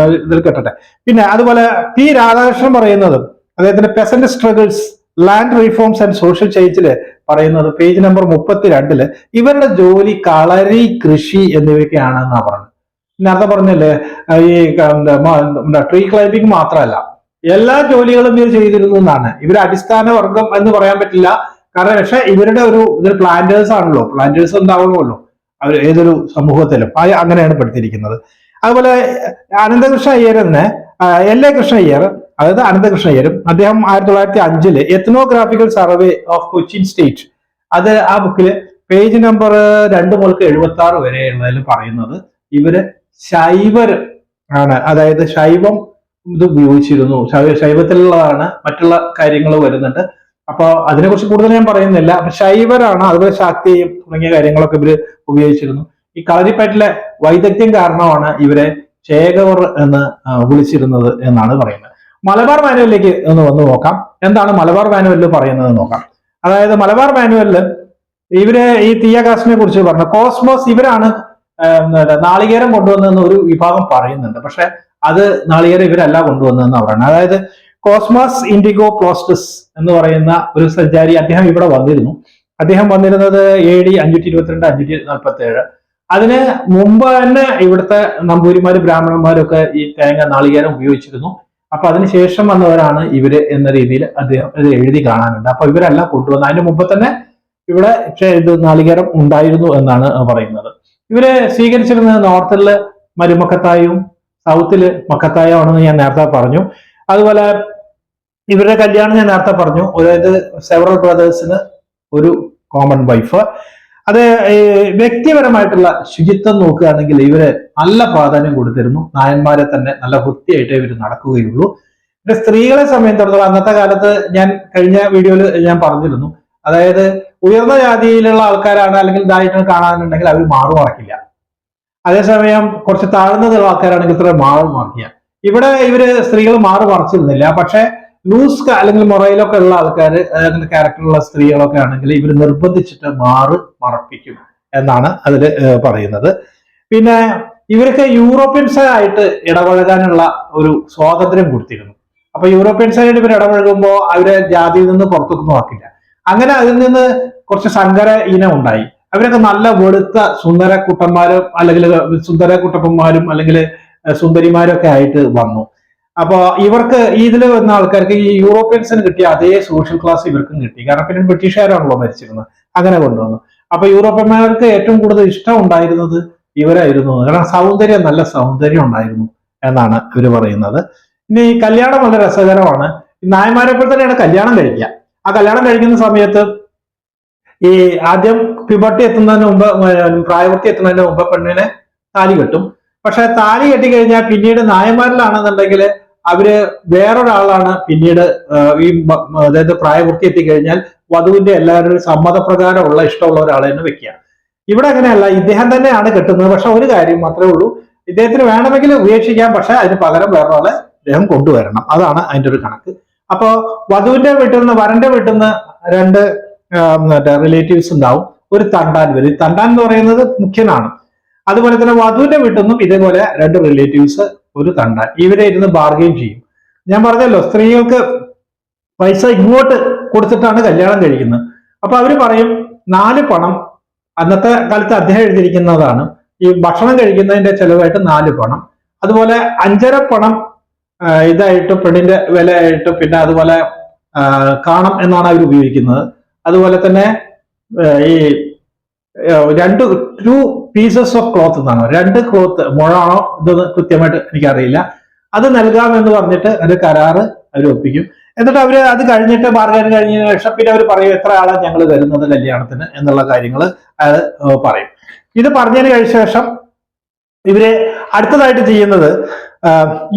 ഇതിൽ കെട്ടട്ടെ. പിന്നെ അതുപോലെ പി രാധാകൃഷ്ണൻ പറയുന്നത് അദ്ദേഹത്തിന്റെ peasant struggles land reforms and social ചേഞ്ചില് പറയുന്നത് പേജ് നമ്പർ 32 ഇവരുടെ ജോലി കളരി, കൃഷി എന്നിവയൊക്കെയാണെന്നാണ് പറഞ്ഞത്. നേരത്തെ പറഞ്ഞല്ലേ ഈ ട്രീ ക്ലൈമ്പിംഗ് മാത്രമല്ല, എല്ലാ ജോലികളും ഇവർ ചെയ്തിരുന്നു എന്നാണ്. ഇവർ അടിസ്ഥാന വർഗം എന്ന് പറയാൻ പറ്റില്ല, കാരണം പക്ഷെ ഇവരുടെ ഇതിൽ പ്ലാന്റേഴ്സ് ആണല്ലോ, പ്ലാന്റേഴ്സ് ഉണ്ടാവണമല്ലോ അവർ ഏതൊരു സമൂഹത്തിലും, അങ്ങനെയാണ് പെടുത്തിയിരിക്കുന്നത്. അതുപോലെ അനന്തകൃഷ്ണ അയ്യർ തന്നെ LA കൃഷ്ണ അയ്യർ, അതായത് അനന്തകൃഷ്ണ അയ്യരും, അദ്ദേഹം 1905 എത്നോഗ്രാഫിക്കൽ സർവേ ഓഫ് കൊച്ചിൻ സ്റ്റേറ്റ്, അത് ആ ബുക്കില് പേജ് നമ്പർ 2 മുതൽ 76 വരെ ഉള്ളതിൽ പറയുന്നത് ഇവര് ശൈവർ ആണ്, അതായത് ശൈവം ഇത് ഉപയോഗിച്ചിരുന്നു, ശൈവത്തിലുള്ളതാണ്, മറ്റുള്ള കാര്യങ്ങൾ വരുന്നുണ്ട്. അപ്പൊ അതിനെക്കുറിച്ച് കൂടുതൽ ഞാൻ പറയുന്നില്ല. അപ്പൊ ശൈവരാണ്, അതുപോലെ ശാക്തിയും തുടങ്ങിയ കാര്യങ്ങളൊക്കെ ഇവര് ഉപയോഗിച്ചിരുന്നു. ഈ കളരിപ്പയറ്റിലെ വൈദഗ്ധ്യം കാരണമാണ് ഇവരെ ചേകവർ എന്ന് വിളിച്ചിരുന്നത് എന്നാണ് പറയുന്നത്. മലബാർ മാനുവലിലേക്ക് ഒന്ന് വന്നു നോക്കാം. എന്താണ് മലബാർ മാനുവലിൽ പറയുന്നത് നോക്കാം. അതായത് മലബാർ മാനുവലില് ഇവര് ഈ തീയകാസ്റ്റിനെ കുറിച്ച് പറഞ്ഞ കോസ്മോസ് ഇവരാണ് നാളികേരം കൊണ്ടുവന്നതെന്ന് ഒരു വിഭാഗം പറയുന്നുണ്ട്. പക്ഷെ അത് നാളികേരം ഇവരല്ല കൊണ്ടുവന്നതെന്ന് പറയുന്നത്. അതായത് കോസ്മോസ് ഇൻഡിഗോ പ്ലോസ്റ്റസ് എന്ന് പറയുന്ന ഒരു സഞ്ചാരി, അദ്ദേഹം ഇവിടെ വന്നിരുന്നു. അദ്ദേഹം വന്നിരുന്നത് AD 522 547. അതിന് മുമ്പ് തന്നെ ഇവിടുത്തെ നമ്പൂരിമാരും ബ്രാഹ്മണന്മാരും ഒക്കെ ഈ തേങ്ങ നാളികേരം ഉപയോഗിച്ചിരുന്നു. അപ്പൊ അതിനുശേഷം വന്നവരാണ് ഇവര് എന്ന രീതിയിൽ അദ്ദേഹം ഇത് എഴുതി കാണാനുണ്ട്. അപ്പൊ ഇവരെല്ലാം കൊണ്ടുവന്നു. അതിന് മുമ്പ് തന്നെ ഇവിടെ ഇത് നാളികേരം ഉണ്ടായിരുന്നു എന്നാണ് പറയുന്നത്. ഇവര് സ്വീകരിച്ചിരുന്നത് നോർത്തില് മരുമക്കത്തായും സൗത്തില് മക്കത്തായും ആണെന്ന് ഞാൻ നേരത്തെ പറഞ്ഞു. അതുപോലെ ഇവരുടെ കല്യാണം ഞാൻ നേരത്തെ പറഞ്ഞു, അതായത് സെവറൽ ബ്രദേഴ്സിന് ഒരു കോമൺ വൈഫ്. അത് വ്യക്തിപരമായിട്ടുള്ള ശുചിത്വം നോക്കുകയാണെങ്കിൽ ഇവര് നല്ല പ്രാധാന്യം കൊടുത്തിരുന്നു. നായന്മാരെ തന്നെ നല്ല വൃത്തിയായിട്ട് ഇവർ നടക്കുകയുള്ളൂ. പിന്നെ സ്ത്രീകളെ സംബന്ധിച്ചിടത്തോളം അന്നത്തെ കാലത്ത് ഞാൻ കഴിഞ്ഞ വീഡിയോയിൽ ഞാൻ പറഞ്ഞിരുന്നു, അതായത് ഉയർന്ന ജാതിയിലുള്ള ആൾക്കാരാണ് അല്ലെങ്കിൽ ഇതായിട്ട് കാണാനുണ്ടെങ്കിൽ അവർ മാറു മറക്കില്ല. അതേസമയം കുറച്ച് താഴ്ന്നതുള്ള ആൾക്കാരാണെങ്കിൽ ഇത്ര മാറു മറക്കില്ല. ഇവിടെ ഇവര് സ്ത്രീകൾ മാറു മറച്ചിരുന്നില്ല. പക്ഷെ ലൂസ് അല്ലെങ്കിൽ മൊറയിലൊക്കെ ഉള്ള ആൾക്കാർ, അങ്ങനെ ക്യാരക്ടറുള്ള സ്ത്രീകളൊക്കെ ആണെങ്കിൽ ഇവർ നിർബന്ധിച്ചിട്ട് മറപ്പിക്കും എന്നാണ് അതിൽ പറയുന്നത്. പിന്നെ ഇവർക്ക് യൂറോപ്യൻസ് ആയിട്ട് ഇടപഴകാനുള്ള ഒരു സ്വാതന്ത്ര്യം കൊടുത്തിരുന്നു. അപ്പൊ യൂറോപ്യൻസായിട്ട് ഇവർ ഇടപഴകുമ്പോൾ അവരെ ജാതിയിൽ നിന്ന് പുറത്തൊന്നും ആക്കില്ല. അങ്ങനെ അതിൽ നിന്ന് കുറച്ച് സങ്കര ഇനം ഉണ്ടായി. അവരൊക്കെ നല്ല വെളുത്ത സുന്ദര കുട്ടന്മാരും അല്ലെങ്കിൽ സുന്ദര കുട്ടപ്പന്മാരും അല്ലെങ്കിൽ സുന്ദരിമാരും ഒക്കെ ആയിട്ട് വന്നു. അപ്പൊ ഇവർക്ക് ഇതിൽ വന്ന ആൾക്കാർക്ക് ഈ യൂറോപ്യൻസിന് കിട്ടിയ അതേ സോഷ്യൽ ക്ലാസ് ഇവർക്കും കിട്ടി. കാരണം പിന്നെ ബ്രിട്ടീഷുകാരാണല്ലോ ഭരിച്ചിരുന്നത്, അങ്ങനെ കൊണ്ടുവന്നു. അപ്പൊ യൂറോപ്യന്മാർക്ക് ഏറ്റവും കൂടുതൽ ഇഷ്ടം ഉണ്ടായിരുന്നത് ഇവരായിരുന്നു. കാരണം സൗന്ദര്യം, നല്ല സൗന്ദര്യം ഉണ്ടായിരുന്നു എന്നാണ് ഇവർ പറയുന്നത്. ഇനി കല്യാണം വളരെ രസകരമാണ്. നായന്മാരെ പോലെ തന്നെയാണ് കല്യാണം കഴിക്കുക. ആ കല്യാണം കഴിക്കുന്ന സമയത്ത് ഈ ആദ്യം പ്യൂബർട്ടി എത്തുന്നതിന് മുമ്പ്, പ്രായപൂർത്തി എത്തുന്നതിന് മുമ്പ് പെണ്ണിനെ താലി കെട്ടും. പക്ഷെ താലി കെട്ടിക്കഴിഞ്ഞാൽ പിന്നീട് നായന്മാരിലാണെന്നുണ്ടെങ്കിൽ അവര് വേറൊരാളാണ് പിന്നീട് ഈ അതായത് പ്രായപൂർത്തി എത്തിക്കഴിഞ്ഞാൽ വധുവിന്റെ എല്ലാവരുടെയും സമ്മതപ്രകാരമുള്ള ഇഷ്ടമുള്ള ഒരാളെന്ന് വെക്കുക. ഇവിടെ അങ്ങനെയല്ല, ഇദ്ദേഹം തന്നെയാണ് കെട്ടുന്നത്. പക്ഷെ ഒരു കാര്യം മാത്രമേ ഉള്ളൂ, ഇദ്ദേഹത്തിന് വേണമെങ്കിൽ ഉപേക്ഷിക്കാം, പക്ഷെ അതിന് പകരം വേറൊരാളെ അദ്ദേഹം കൊണ്ടുവരണം. അതാണ് അതിന്റെ ഒരു കണക്ക്. അപ്പോ വധുവിന്റെ വീട്ടിൽ നിന്ന് വരന്റെ വീട്ടിൽ നിന്ന് രണ്ട് റിലേറ്റീവ്സ് ഉണ്ടാവും. ഒരു തണ്ടാൻ വരും. തണ്ടാൻ എന്ന് പറയുന്നത് മുഖ്യനാണ്. അതുപോലെ തന്നെ വധുവിന്റെ വീട്ടിൽ നിന്നും ഇതേപോലെ രണ്ട് റിലേറ്റീവ്സ്, ഒരു തണ്ടാൻ. ഇവരെ ഇരുന്ന് ബാർഗെയിൻ ചെയ്യും. ഞാൻ പറഞ്ഞല്ലോ, സ്ത്രീകൾക്ക് പൈസ ഇങ്ങോട്ട് കൊടുത്തിട്ടാണ് കല്യാണം കഴിക്കുന്നത്. അപ്പൊ അവര് പറയും 4 പണം. അന്നത്തെ കാലത്ത് അദ്ദേഹം എഴുതിയിരിക്കുന്നതാണ്. ഈ ഭക്ഷണം കഴിക്കുന്നതിന്റെ ചെലവായിട്ട് 4 പണം. അതുപോലെ 5.5 പണം ഇതായിട്ട് പെണ്ണിന്റെ വിലയായിട്ട്, പിന്നെ അതുപോലെ കാണം എന്നാണ് അവർ ഉപയോഗിക്കുന്നത്. അതുപോലെ തന്നെ ഈ 2 പീസസ് ഓഫ് ക്ലോത്ത് എന്നാണ്, 2 ക്ലോത്ത്, മുഴാണോ ഇതൊന്നും കൃത്യമായിട്ട് എനിക്കറിയില്ല, അത് നൽകാമെന്ന് പറഞ്ഞിട്ട് ഒരു കരാറ് അവർ ഒപ്പിക്കും. എന്നിട്ട് അവര് അത് കഴിഞ്ഞിട്ട് ബാർഗൈൻ കഴിഞ്ഞതിന് ശേഷം പിന്നെ അവർ പറയും എത്ര ആളാണ് ഞങ്ങൾ വരുന്നത് കല്യാണത്തിന് എന്നുള്ള കാര്യങ്ങൾ അയാൾ പറയും. ഇത് പറഞ്ഞതിന് കഴിഞ്ഞ ശേഷം ഇവര് അടുത്തതായിട്ട് ചെയ്യുന്നത്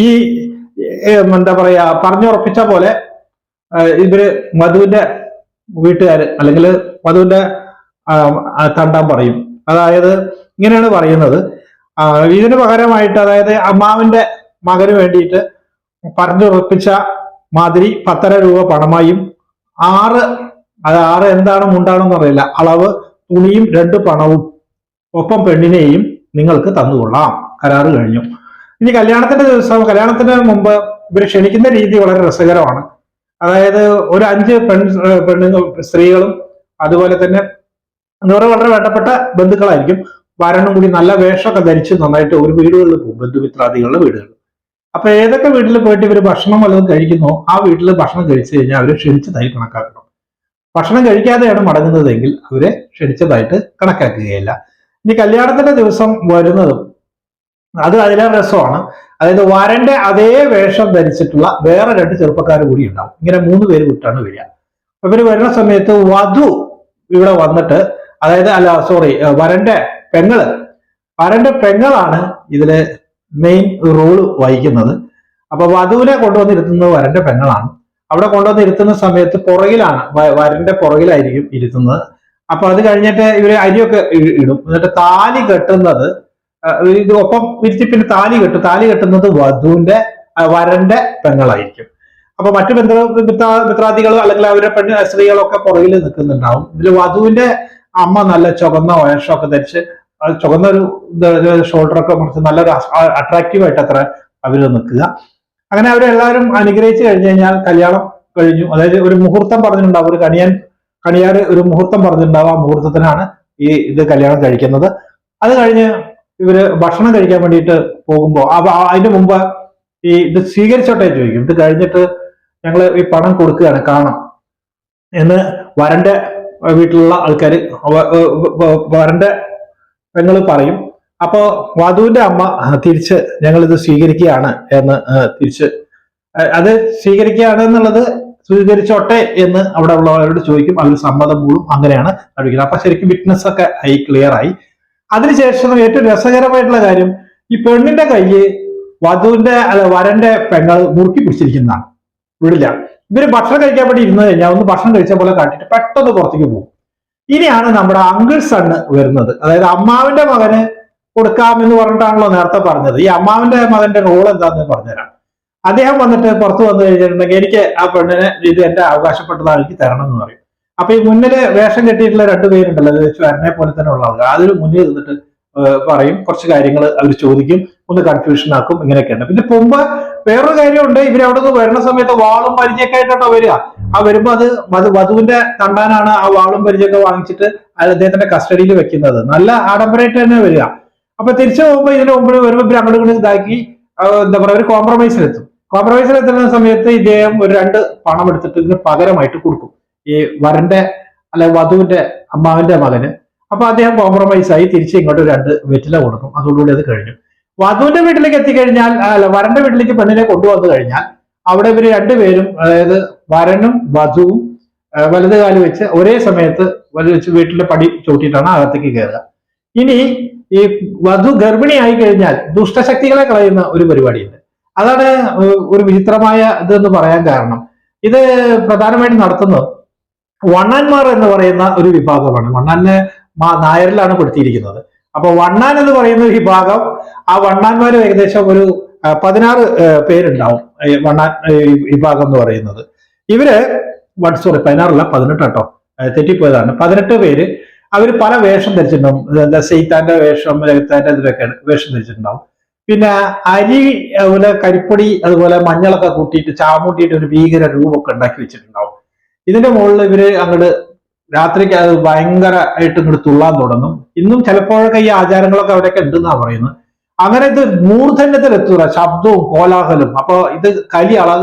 ഈ എന്താ പറയാ പറഞ്ഞുറപ്പിച്ച പോലെ ഇവര് വധുവിന്റെ വീട്ടുകാര് അല്ലെങ്കിൽ വധുവിന്റെ തണ്ടാൻ പറയും. അതായത് ഇങ്ങനെയാണ് പറയുന്നത്, ഇതിന് പകരമായിട്ട്, അതായത് അമ്മാവിന്റെ മകന് വേണ്ടിയിട്ട് പറഞ്ഞുറപ്പിച്ച മാതിരി 10.5 രൂപ പണമായും 6 എന്താണ് മുണ്ടാണെന്ന് അറിയില്ല അളവ് തുണിയും 2 പണവും ഒപ്പം പെണ്ണിനെയും നിങ്ങൾക്ക് തന്നുകൊള്ളാം. കരാറ് കഴിഞ്ഞു. ഇനി കല്യാണത്തിന്റെ ദിവസം, കല്യാണത്തിന് മുമ്പ് ഇവർ ക്ഷണിക്കുന്ന രീതി വളരെ രസകരമാണ്. അതായത് ഒരു 5 പെണ്ണുങ്ങൾ സ്ത്രീകളും അതുപോലെ തന്നെ വളരെ വേണ്ടപ്പെട്ട ബന്ധുക്കളായിരിക്കും. വരനും കൂടി നല്ല വേഷമൊക്കെ ധരിച്ച് നന്നായിട്ട് ഒരു വീടുകളിൽ പോകും, ബന്ധുമിത്രാദികളുടെ വീടുകൾ. അപ്പൊ ഏതൊക്കെ വീട്ടിൽ പോയിട്ട് ഇവർ ഭക്ഷണം വല്ലതും കഴിക്കുന്നോ ആ വീട്ടിൽ ഭക്ഷണം കഴിച്ചു കഴിഞ്ഞാൽ അവരെ ക്ഷണിച്ചതായി കണക്കാക്കണം. ഭക്ഷണം കഴിക്കാതെയാണ് മടങ്ങുന്നതെങ്കിൽ അവരെ ക്ഷണിച്ചതായിട്ട് കണക്കാക്കുകയില്ല. ഇനി കല്യാണത്തിന്റെ ദിവസം വരുന്നതും അത് അതിലേറെ രസമാണ്. അതായത് വരന്റെ അതേ വേഷം ധരിച്ചിട്ടുള്ള വേറെ 2 ചെറുപ്പക്കാർ കൂടി ഉണ്ടാവും. ഇങ്ങനെ 3 പേര് വിട്ടാണ് വരിക. ഇവര് വരുന്ന സമയത്ത് വധു ഇവിടെ വന്നിട്ട്, അതായത് വരന്റെ പെങ്ങളാണ് ഇതില് മെയിൻ റോള് വഹിക്കുന്നത്. അപ്പൊ വധുവിനെ കൊണ്ടുവന്നിരുത്തുന്നത് വരന്റെ പെങ്ങളാണ്. അവിടെ കൊണ്ടുവന്നിരുത്തുന്ന സമയത്ത് പുറകിലാണ്, വരന്റെ പുറകിലായിരിക്കും ഇരുത്തുന്നത്. അപ്പൊ അത് കഴിഞ്ഞിട്ട് ഇവര് അരിയൊക്കെ ഇടും. എന്നിട്ട് താലി കെട്ടുന്നത് ഇത് ഒപ്പം ഇരുത്തി പിന്നെ താലി കെട്ടുന്നത് വരന്റെ പെങ്ങളായിരിക്കും. അപ്പൊ മറ്റു മിത്രാദികളോ അല്ലെങ്കിൽ അവരുടെ സ്ത്രീകളൊക്കെ പുറകിൽ നിൽക്കുന്നുണ്ടാവും. ഇതിൽ വധുവിന്റെ അമ്മ നല്ല ചുവന്ന വേഷമൊക്കെ ധരിച്ച്, ചുവന്ന ഒരു ഷോൾഡറൊക്കെ മുറിച്ച് നല്ലൊരു അട്രാക്റ്റീവ് ആയിട്ട് അത്ര അവര് നിൽക്കുക. അങ്ങനെ അവരെല്ലാവരും അനുഗ്രഹിച്ചു കഴിഞ്ഞു കഴിഞ്ഞാൽ കല്യാണം കഴിഞ്ഞു. അതായത് ഒരു മുഹൂർത്തം പറഞ്ഞിട്ടുണ്ടാവും, ഒരു കണിയാറ് ഒരു മുഹൂർത്തം പറഞ്ഞിട്ടുണ്ടാവും. ആ മുഹൂർത്തത്തിനാണ് ഇത് കല്യാണം കഴിക്കുന്നത്. അത് കഴിഞ്ഞ് ഇവര് ഭക്ഷണം കഴിക്കാൻ വേണ്ടിയിട്ട് പോകുമ്പോൾ അതിന്റെ മുമ്പ് ഇത് സ്വീകരിച്ചോട്ടെ ചോദിക്കും. ഇത് കഴിഞ്ഞിട്ട് ഞങ്ങൾ ഈ പണം കൊടുക്കുകയാണ് കാണാം എന്ന് വരന്റെ വീട്ടിലുള്ള ആൾക്കാർ, വരന്റെ പെങ്ങൾ പറയും. അപ്പോ വധുവിന്റെ അമ്മ തിരിച്ച് ഞങ്ങൾ ഇത് സ്വീകരിക്കുകയാണ് എന്ന് അത് സ്വീകരിക്കുകയാണ് എന്നുള്ളത് സ്വീകരിച്ചോട്ടെ എന്ന് അവിടെ ഉള്ളവരോട് ചോദിക്കും. അവർ സമ്മതം കൂടും. അങ്ങനെയാണ് കഴിക്കുന്നത്. അപ്പൊ ശരിക്കും വിറ്റ്നസ് ഒക്കെ ക്ലിയർ ആയി. അതിനുശേഷം ഏറ്റവും രസകരമായിട്ടുള്ള കാര്യം, ഈ പെണ്ണിന്റെ കയ്യ് വരന്റെ പെങ്ങൾ മുറുക്കി പിടിച്ചിരിക്കുന്നതാണ്, വിടില്ല. ഇവര് ഭക്ഷണം കഴിക്കാൻ വേണ്ടി ഇരുന്ന് കഴിഞ്ഞാൽ ഒന്ന് ഭക്ഷണം കഴിച്ച പോലെ കാട്ടിട്ട് പെട്ടെന്ന് പുറത്തേക്ക് പോകും. ഇനിയാണ് നമ്മുടെ അങ്കിൾ സണ്ണ് വരുന്നത്. അതായത് അമ്മാവിന്റെ മകന് കൊടുക്കാമെന്ന് പറഞ്ഞിട്ടാണല്ലോ നേരത്തെ പറഞ്ഞത്. ഈ അമ്മാവിന്റെ മകന്റെ റോൾ എന്താന്ന് പറഞ്ഞുതരാം. അദ്ദേഹം വന്നിട്ട് പുറത്ത് വന്നു കഴിഞ്ഞിട്ടുണ്ടെങ്കിൽ എനിക്ക് ആ പെണ്ണിന് ഇത് എന്റെ അവകാശപ്പെട്ടതാണ്, എനിക്ക് തരണം എന്ന് പറയും. അപ്പൊ ഈ മുന്നില് വേഷം കെട്ടിയിട്ടുള്ള 2 പേരുണ്ടല്ലോ, അത് വരനെ പോലെ തന്നെ ഉള്ള ആളുകൾ, അതിന് മുന്നിൽ നിന്നിട്ട് പറയും, കുറച്ച് കാര്യങ്ങൾ അവർ ചോദിക്കും, ഒന്ന് കൺഫ്യൂഷൻ ആക്കും. ഇങ്ങനെയൊക്കെയുണ്ട്. പിന്നെ മുമ്പ് വേറൊരു കാര്യമുണ്ട്, ഇവരവിടെ നിന്ന് വരുന്ന സമയത്ത് വാളും പരിചയൊക്കെ ആയിട്ടോ വരിക. ആ വരുമ്പോ അത് വധുവിന്റെ തണ്ടാനാണ് ആ വാളും പരിചയൊക്കെ വാങ്ങിച്ചിട്ട് അദ്ദേഹത്തിന്റെ കസ്റ്റഡിയിൽ വെക്കുന്നത്. നല്ല ആഡംബരമായിട്ട് തന്നെ വരിക. അപ്പൊ തിരിച്ചു പോകുമ്പോ ഇതിന് മുമ്പ് വരുമ്പോ ഇവർ അങ്ങോട്ട് ഇതാക്കി എന്താ പറയാ, ഒരു കോംപ്രമൈസിലെത്തുന്ന സമയത്ത് ഇദ്ദേഹം ഒരു 2 പണം എടുത്തിട്ട് ഇതിന് പകരമായിട്ട് കൊടുക്കും ഈ വരന്റെ വധുവിന്റെ അമ്മാവിന്റെ മകന്. അപ്പൊ അദ്ദേഹം കോംപ്രമൈസ് ആയി തിരിച്ച് ഇങ്ങോട്ട് 2 വെറ്റില കൊടുക്കും. അതോടുകൂടി അത് കഴിഞ്ഞു. വധുവിന്റെ വീട്ടിലേക്ക് എത്തിക്കഴിഞ്ഞാൽ, വരന്റെ വീട്ടിലേക്ക് പെണ്ണിനെ കൊണ്ടുവന്നു കഴിഞ്ഞാൽ അവിടെ ഇവര് 2 പേരും, അതായത് വരനും വധുവും വലത് കാല് വെച്ച് ഒരേ സമയത്ത് വീട്ടിലെ പടി ചവിട്ടിയിട്ടാണ് അകത്തേക്ക് കയറുക. ഇനി ഈ വധു ഗർഭിണിയായി കഴിഞ്ഞാൽ ദുഷ്ടശക്തികളെ കളയുന്ന ഒരു പരിപാടിയുണ്ട്. അതാണ് ഒരു വിചിത്രമായ ഇതെന്ന് പറയാൻ കാരണം. ഇത് പ്രധാനമായിട്ടും നടത്തുന്നത് വണ്ണാന്മാർ എന്ന് പറയുന്ന ഒരു വിഭാഗമാണ്. വണ്ണാനെ നായരിലാണ് പെടുത്തിയിരിക്കുന്നത്. അപ്പൊ വണ്ണാൻ എന്ന് പറയുന്ന വിഭാഗം, ആ വണ്ണാന്മാർ ഏകദേശം ഒരു 16 പേരുണ്ടാവും വിഭാഗം എന്ന് പറയുന്നത്. ഇവര് 16 18 കേട്ടോ, തെറ്റിപ്പോയതാണ്. 18 പേര് അവര് പല വേഷം ധരിച്ചിട്ടുണ്ടാവും. സെയ്ത്താന്റെ വേഷം, രക്താന്റെ ഇതിലൊക്കെ വേഷം ധരിച്ചിട്ടുണ്ടാവും. പിന്നെ അരി, അതുപോലെ കരിപ്പൊടി, അതുപോലെ മഞ്ഞളൊക്കെ കൂട്ടിയിട്ട് ചാമൂട്ടിയിട്ട് ഒരു ഭീകര രൂപമൊക്കെ ഉണ്ടാക്കി വെച്ചിട്ടുണ്ടാവും. ഇതിന്റെ മുകളിൽ ഇവര് അങ്ങോട്ട് രാത്രിക്ക് അത് ഭയങ്കരമായിട്ട് ഇങ്ങോട്ട് തുള്ളാൻ തുടങ്ങും. ഇന്നും ചിലപ്പോഴൊക്കെ ഈ ആചാരങ്ങളൊക്കെ അവിടെയൊക്കെ ഉണ്ടെന്നാണ് പറയുന്നത്. അങ്ങനെ ഇത് മൂർധന്യത്തിലെത്തുക, ശബ്ദവും കോലാഹലവും. അപ്പൊ ഇത് കലി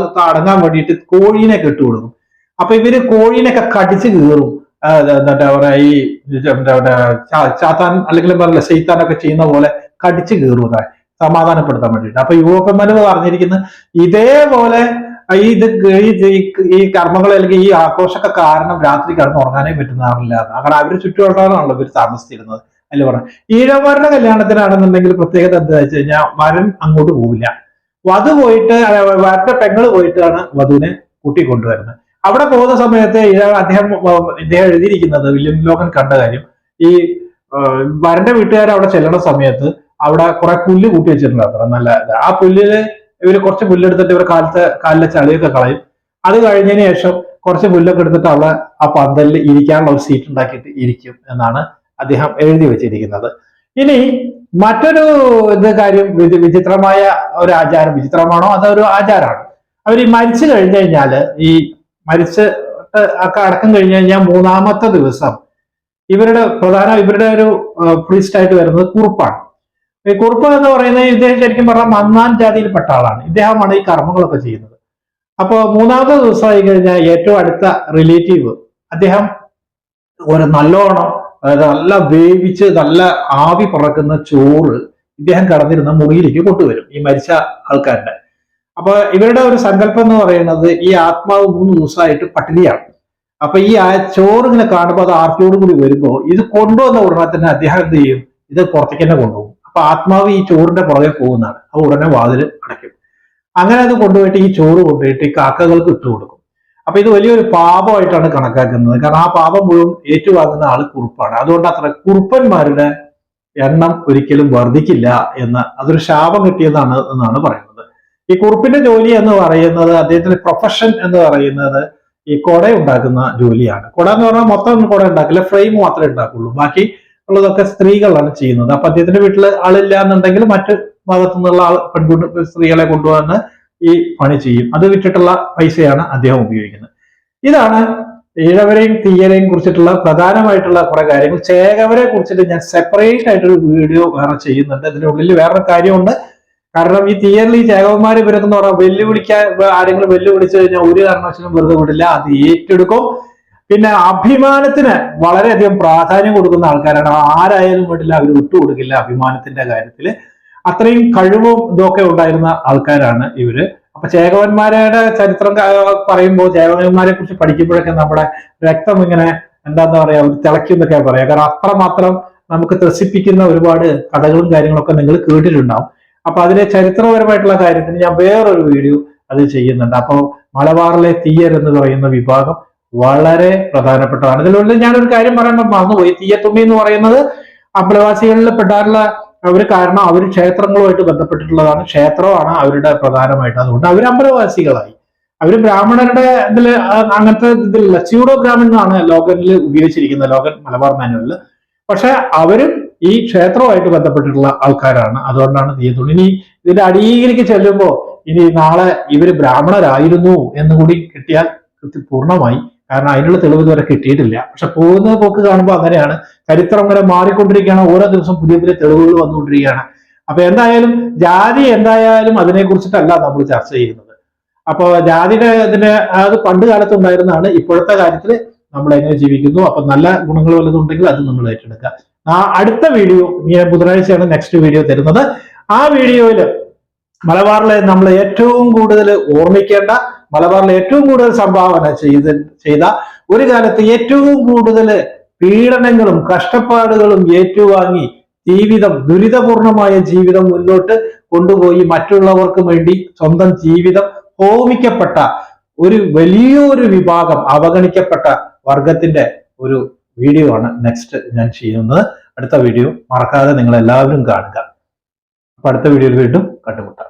അടങ്ങാൻ വേണ്ടിയിട്ട് കോഴീനെ കെട്ടുകൊടുക്കും. അപ്പൊ ഇവര് കോഴീനൊക്കെ കടിച്ചു കീറും. എന്താ പറയാ, ഈ ചാത്താൻ അല്ലെങ്കിൽ പറയില്ല സെയ്ത്താനൊക്കെ ചെയ്യുന്ന പോലെ കടിച്ചു കീറുക സമാധാനപ്പെടുത്താൻ വേണ്ടിയിട്ട്. അപ്പൊ യുവക്കന്മാര് പറഞ്ഞിരിക്കുന്നത് ഇതേപോലെ ഈ കർമ്മങ്ങൾ അല്ലെങ്കിൽ ഈ ആഘോഷമൊക്കെ കാരണം രാത്രി കിടന്ന് ഉറങ്ങാനേ പറ്റുന്നതാണില്ല. കാരണം അവര് ചുറ്റുവട്ടാണല്ലോ ഇവർ താമസിച്ചിരുന്നത്. അതിൽ പറഞ്ഞു ഈഴവരുടെ കല്യാണത്തിനാണെന്നുണ്ടെങ്കിൽ പ്രത്യേകത എന്താ വെച്ച് കഴിഞ്ഞാൽ വരൻ അങ്ങോട്ട് പോവില്ല. വധു പോയിട്ട്, വരന്റെ പെങ്ങള് പോയിട്ടാണ് വധുവിനെ കൂട്ടിക്കൊണ്ടുവരുന്നത്. അവിടെ പോകുന്ന സമയത്ത് അദ്ദേഹം എഴുതിയിരിക്കുന്നത് വില്യം ലോഗൻ കണ്ട കാര്യം, ഈ വരന്റെ വീട്ടുകാർ അവിടെ ചെല്ലണ സമയത്ത് അവിടെ കുറെ പുല്ല് കൂട്ടി വെച്ചിട്ടുണ്ട്. അത്ര നല്ല ആ പുല്ലില് ഇവര് കുറച്ച് പുല്ലെടുത്തിട്ട് ഇവർ കാലിലെ ചളിയൊക്കെ കളയും. അത് കഴിഞ്ഞതിന് ശേഷം കുറച്ച് പുല്ലൊക്കെ എടുത്തിട്ട് അവിടെ ആ പന്തലിൽ ഇരിക്കാനുള്ള ഒരു സീറ്റ് ഉണ്ടാക്കിയിട്ട് ഇരിക്കും എന്നാണ് അദ്ദേഹം എഴുതി വെച്ചിരിക്കുന്നത്. ഇനി മറ്റൊരു കാര്യം, വിചിത്രമായ ഒരു ആചാരം. വിചിത്രമാണോ അതൊരു ആചാരമാണ്. അവർ ഈ മരിച്ചു കഴിഞ്ഞു കഴിഞ്ഞാല്, ഈ മരിച്ച് ഒക്കെ അടക്കം കഴിഞ്ഞു കഴിഞ്ഞാൽ 3-ാമത്തെ ദിവസം ഇവരുടെ ഒരു പ്രീസ്റ്റ് ആയിട്ട് വരുന്നത് കുറുപ്പാണ്. ഈ കുറുപ്പ് എന്ന് പറയുന്നത് ഇദ്ദേഹം ശരിക്കും പറഞ്ഞാൽ മന്നാൻ ജാതിയിൽപ്പെട്ട ആളാണ്. ഇദ്ദേഹമാണ് ഈ കർമ്മങ്ങളൊക്കെ ചെയ്യുന്നത്. അപ്പൊ 3-ാമത്തെ ദിവസമായി കഴിഞ്ഞാൽ ഏറ്റവും അടുത്ത റിലേറ്റീവ് അദ്ദേഹം ഒരു നല്ലോണം, അതായത് നല്ല വേവിച്ച് നല്ല ആവി പറക്കുന്ന ചോറ് ഇദ്ദേഹം കടന്നിരുന്ന മുറിയിലേക്ക് കൊണ്ടുവരും ഈ മരിച്ച ആൾക്കാരുടെ. അപ്പൊ ഇവരുടെ ഒരു സങ്കല്പം എന്ന് പറയുന്നത് ഈ ആത്മാവ് 3 ദിവസമായിട്ട് പട്ടിണിയാണ്. അപ്പൊ ഈ ചോറ് ഇങ്ങനെ കാണുമ്പോൾ അത് ആർത്തിയോട് കൂടി വരുമ്പോൾ ഇത് കൊണ്ടുവന്ന ഉടനെ തന്നെ അദ്ദേഹം എന്ത് ചെയ്യും, ഇത് പുറത്തേക്ക് തന്നെ കൊണ്ടുപോകും. അപ്പൊ ആത്മാവ് ഈ ചോറിന്റെ പുറകെ പോകുന്നതാണ്. അപ്പൊ ഉടനെ വാതില് അടയ്ക്കും. അങ്ങനെ അത് കൊണ്ടുപോയിട്ട് ഈ ചോറ് കൊണ്ടുപോയിട്ട് ഈ കാക്കകൾക്ക് ഇട്ട് കൊടുക്കും. അപ്പൊ ഇത് വലിയൊരു പാപമായിട്ടാണ് കണക്കാക്കുന്നത്. കാരണം ആ പാപം മുഴുവൻ ഏറ്റുവാങ്ങുന്ന ആള് കുറുപ്പാണ്. അതുകൊണ്ട് അത്ര കുറുപ്പന്മാരുടെ എണ്ണം ഒരിക്കലും വർദ്ധിക്കില്ല എന്ന്, അതൊരു ശാപം കിട്ടിയതാണ് എന്നാണ് പറയുന്നത്. ഈ കുറുപ്പിന്റെ ജോലി എന്ന് പറയുന്നത്, അദ്ദേഹത്തിന്റെ പ്രൊഫഷൻ എന്ന് പറയുന്നത് ഈ കുട ഉണ്ടാക്കുന്ന ജോലിയാണ്. കുട എന്ന് പറഞ്ഞാൽ മൊത്തം കുട ഉണ്ടാക്കില്ല, ഫ്രെയിം മാത്രമേ ഉണ്ടാക്കുള്ളൂ. ബാക്കി ഉള്ളതൊക്കെ സ്ത്രീകളാണ് ചെയ്യുന്നത്. അപ്പൊ അദ്ദേഹത്തിന്റെ വീട്ടിൽ ആളില്ല എന്നുണ്ടെങ്കിൽ മറ്റു ഭാഗത്തു നിന്നുള്ള സ്ത്രീകളെ കൊണ്ടുവന്ന് ഈ പണി ചെയ്യും. അത് വിറ്റിട്ടുള്ള പൈസയാണ് അദ്ദേഹം ഉപയോഗിക്കുന്നത്. ഇതാണ് ഈഴവരെയും തീയരെയും കുറിച്ചിട്ടുള്ള പ്രധാനമായിട്ടുള്ള കുറെ കാര്യങ്ങൾ. ചേകവരെ കുറിച്ചിട്ട് ഞാൻ സെപ്പറേറ്റ് ആയിട്ടൊരു വീഡിയോ വേറെ ചെയ്യുന്നുണ്ട്. ഇതിനുള്ളിൽ വേറൊരു കാര്യമുണ്ട്. കാരണം ഈ തീയറിൽ ഈ ചേകവന്മാര് ഇവരെന്ന് പറഞ്ഞാൽ വെല്ലുവിളിക്കാൻ, ആരെങ്കിലും വെല്ലുവിളിച്ചു കഴിഞ്ഞാൽ ഒരു കാരണവശാലും വെറുതെ വിടില്ല, അത് ഏറ്റെടുക്കും. പിന്നെ അഭിമാനത്തിന് വളരെയധികം പ്രാധാന്യം കൊടുക്കുന്ന ആൾക്കാരാണ്. ആരായാലും വേണ്ടില്ല, അവർ വിട്ടുകൊടുക്കില്ല അഭിമാനത്തിന്റെ കാര്യത്തിൽ. അത്രയും കഴിവും ഇതൊക്കെ ഉണ്ടായിരുന്ന ആൾക്കാരാണ് ഇവര്. അപ്പൊ ചേകവന്മാരുടെ ചരിത്രം പറയുമ്പോൾ, ചേകവന്മാരെ കുറിച്ച് പഠിക്കുമ്പോഴൊക്കെ നമ്മുടെ രക്തം ഇങ്ങനെ എന്താന്ന് പറയാ, ഒരു തിളയ്ക്കും എന്നൊക്കെ പറയാം. കാരണം അത്രമാത്രം നമുക്ക് ത്രസിപ്പിക്കുന്ന ഒരുപാട് കഥകളും കാര്യങ്ങളൊക്കെ നിങ്ങൾ കേട്ടിട്ടുണ്ടാവും. അപ്പൊ അതിലെ ചരിത്രപരമായിട്ടുള്ള കാര്യത്തിന് ഞാൻ വേറൊരു വീഡിയോ അത് ചെയ്യുന്നുണ്ട്. അപ്പൊ മലബാറിലെ തീയർ എന്ന് പറയുന്ന വിഭാഗം വളരെ പ്രധാനപ്പെട്ടതാണ്. ഇതിലുള്ളിൽ ഞാനൊരു കാര്യം പറയുമ്പോൾ മറന്നുപോയി. തീയത്തുമ്മി എന്ന് പറയുന്നത് അമ്പലവാസികളിൽ പെടാറുള്ള അവര്, കാരണം അവർ ക്ഷേത്രങ്ങളുമായിട്ട് ബന്ധപ്പെട്ടിട്ടുള്ളതാണ്. ക്ഷേത്രമാണ് അവരുടെ പ്രധാനമായിട്ട്. അതുകൊണ്ട് അവർ അമ്പലവാസികളായി. അവര് ബ്രാഹ്മണരുടെ ഇതില് അങ്ങനത്തെ ഇതിലുള്ള സ്യൂഡോ ബ്രാഹ്മൺ എന്നാണ് ലോഗനിൽ ഉപയോഗിച്ചിരിക്കുന്നത്, ലോഗൻ മലബാർ മാനുവലിൽ. പക്ഷെ അവരും ഈ ക്ഷേത്രവുമായിട്ട് ബന്ധപ്പെട്ടിട്ടുള്ള ആൾക്കാരാണ്. അതുകൊണ്ടാണ് തീയത്തുള്ളി. ഇനി ഇതിന്റെ അടിയിലേക്ക് ചെല്ലുമ്പോൾ ഇനി നാളെ ഇവര് ബ്രാഹ്മണരായിരുന്നു എന്നുകൂടി കിട്ടിയാൽ പൂർണ്ണമായി. കാരണം അതിനുള്ള തെളിവ് ഇതുവരെ കിട്ടിയിട്ടില്ല. പക്ഷെ പോകുന്ന പോക്ക് കാണുമ്പോൾ അങ്ങനെയാണ്. ചരിത്രം ഇങ്ങനെ മാറിക്കൊണ്ടിരിക്കുകയാണ്. ഓരോ ദിവസം പുതിയ പുതിയ തെളിവുകൾ വന്നുകൊണ്ടിരിക്കുകയാണ്. അപ്പൊ എന്തായാലും ജാതി എന്തായാലും അതിനെ കുറിച്ചിട്ടല്ല നമ്മൾ ചർച്ച ചെയ്യുന്നത്. അപ്പൊ ജാതിയുടെ അത് പണ്ട് കാലത്ത് ഉണ്ടായിരുന്നതാണ്. ഇപ്പോഴത്തെ കാര്യത്തിൽ നമ്മൾ എങ്ങനെ ജീവിക്കുന്നു, അപ്പൊ നല്ല ഗുണങ്ങൾ വല്ലതുണ്ടെങ്കിൽ അത് നമ്മൾ ഏറ്റെടുക്കുക. അടുത്ത വീഡിയോ ബുധനാഴ്ചയാണ് നെക്സ്റ്റ് വീഡിയോ തരുന്നത്. ആ വീഡിയോയില് മലബാറിലെ നമ്മൾ ഏറ്റവും കൂടുതൽ ഓർമ്മിക്കേണ്ട, മലബാറിൽ ഏറ്റവും കൂടുതൽ സംഭാവന ചെയ്ത, ഒരു കാലത്ത് ഏറ്റവും കൂടുതൽ പീഡനങ്ങളും കഷ്ടപ്പാടുകളും ഏറ്റുവാങ്ങി ജീവിതം, ദുരിതപൂർണമായ ജീവിതം മുന്നോട്ട് കൊണ്ടുപോയി മറ്റുള്ളവർക്ക് വേണ്ടി സ്വന്തം ജീവിതം ഹോമിക്കപ്പെട്ട ഒരു വലിയൊരു വിഭാഗം, അവഗണിക്കപ്പെട്ട വർഗത്തിന്റെ ഒരു വീഡിയോ ആണ് നെക്സ്റ്റ് ഞാൻ ചെയ്യുന്നത്. അടുത്ത വീഡിയോ മറക്കാതെ നിങ്ങൾ എല്ലാവരും കാണുക. അപ്പൊ അടുത്ത വീഡിയോയിൽ വീണ്ടും കണ്ടുമുട്ടാം.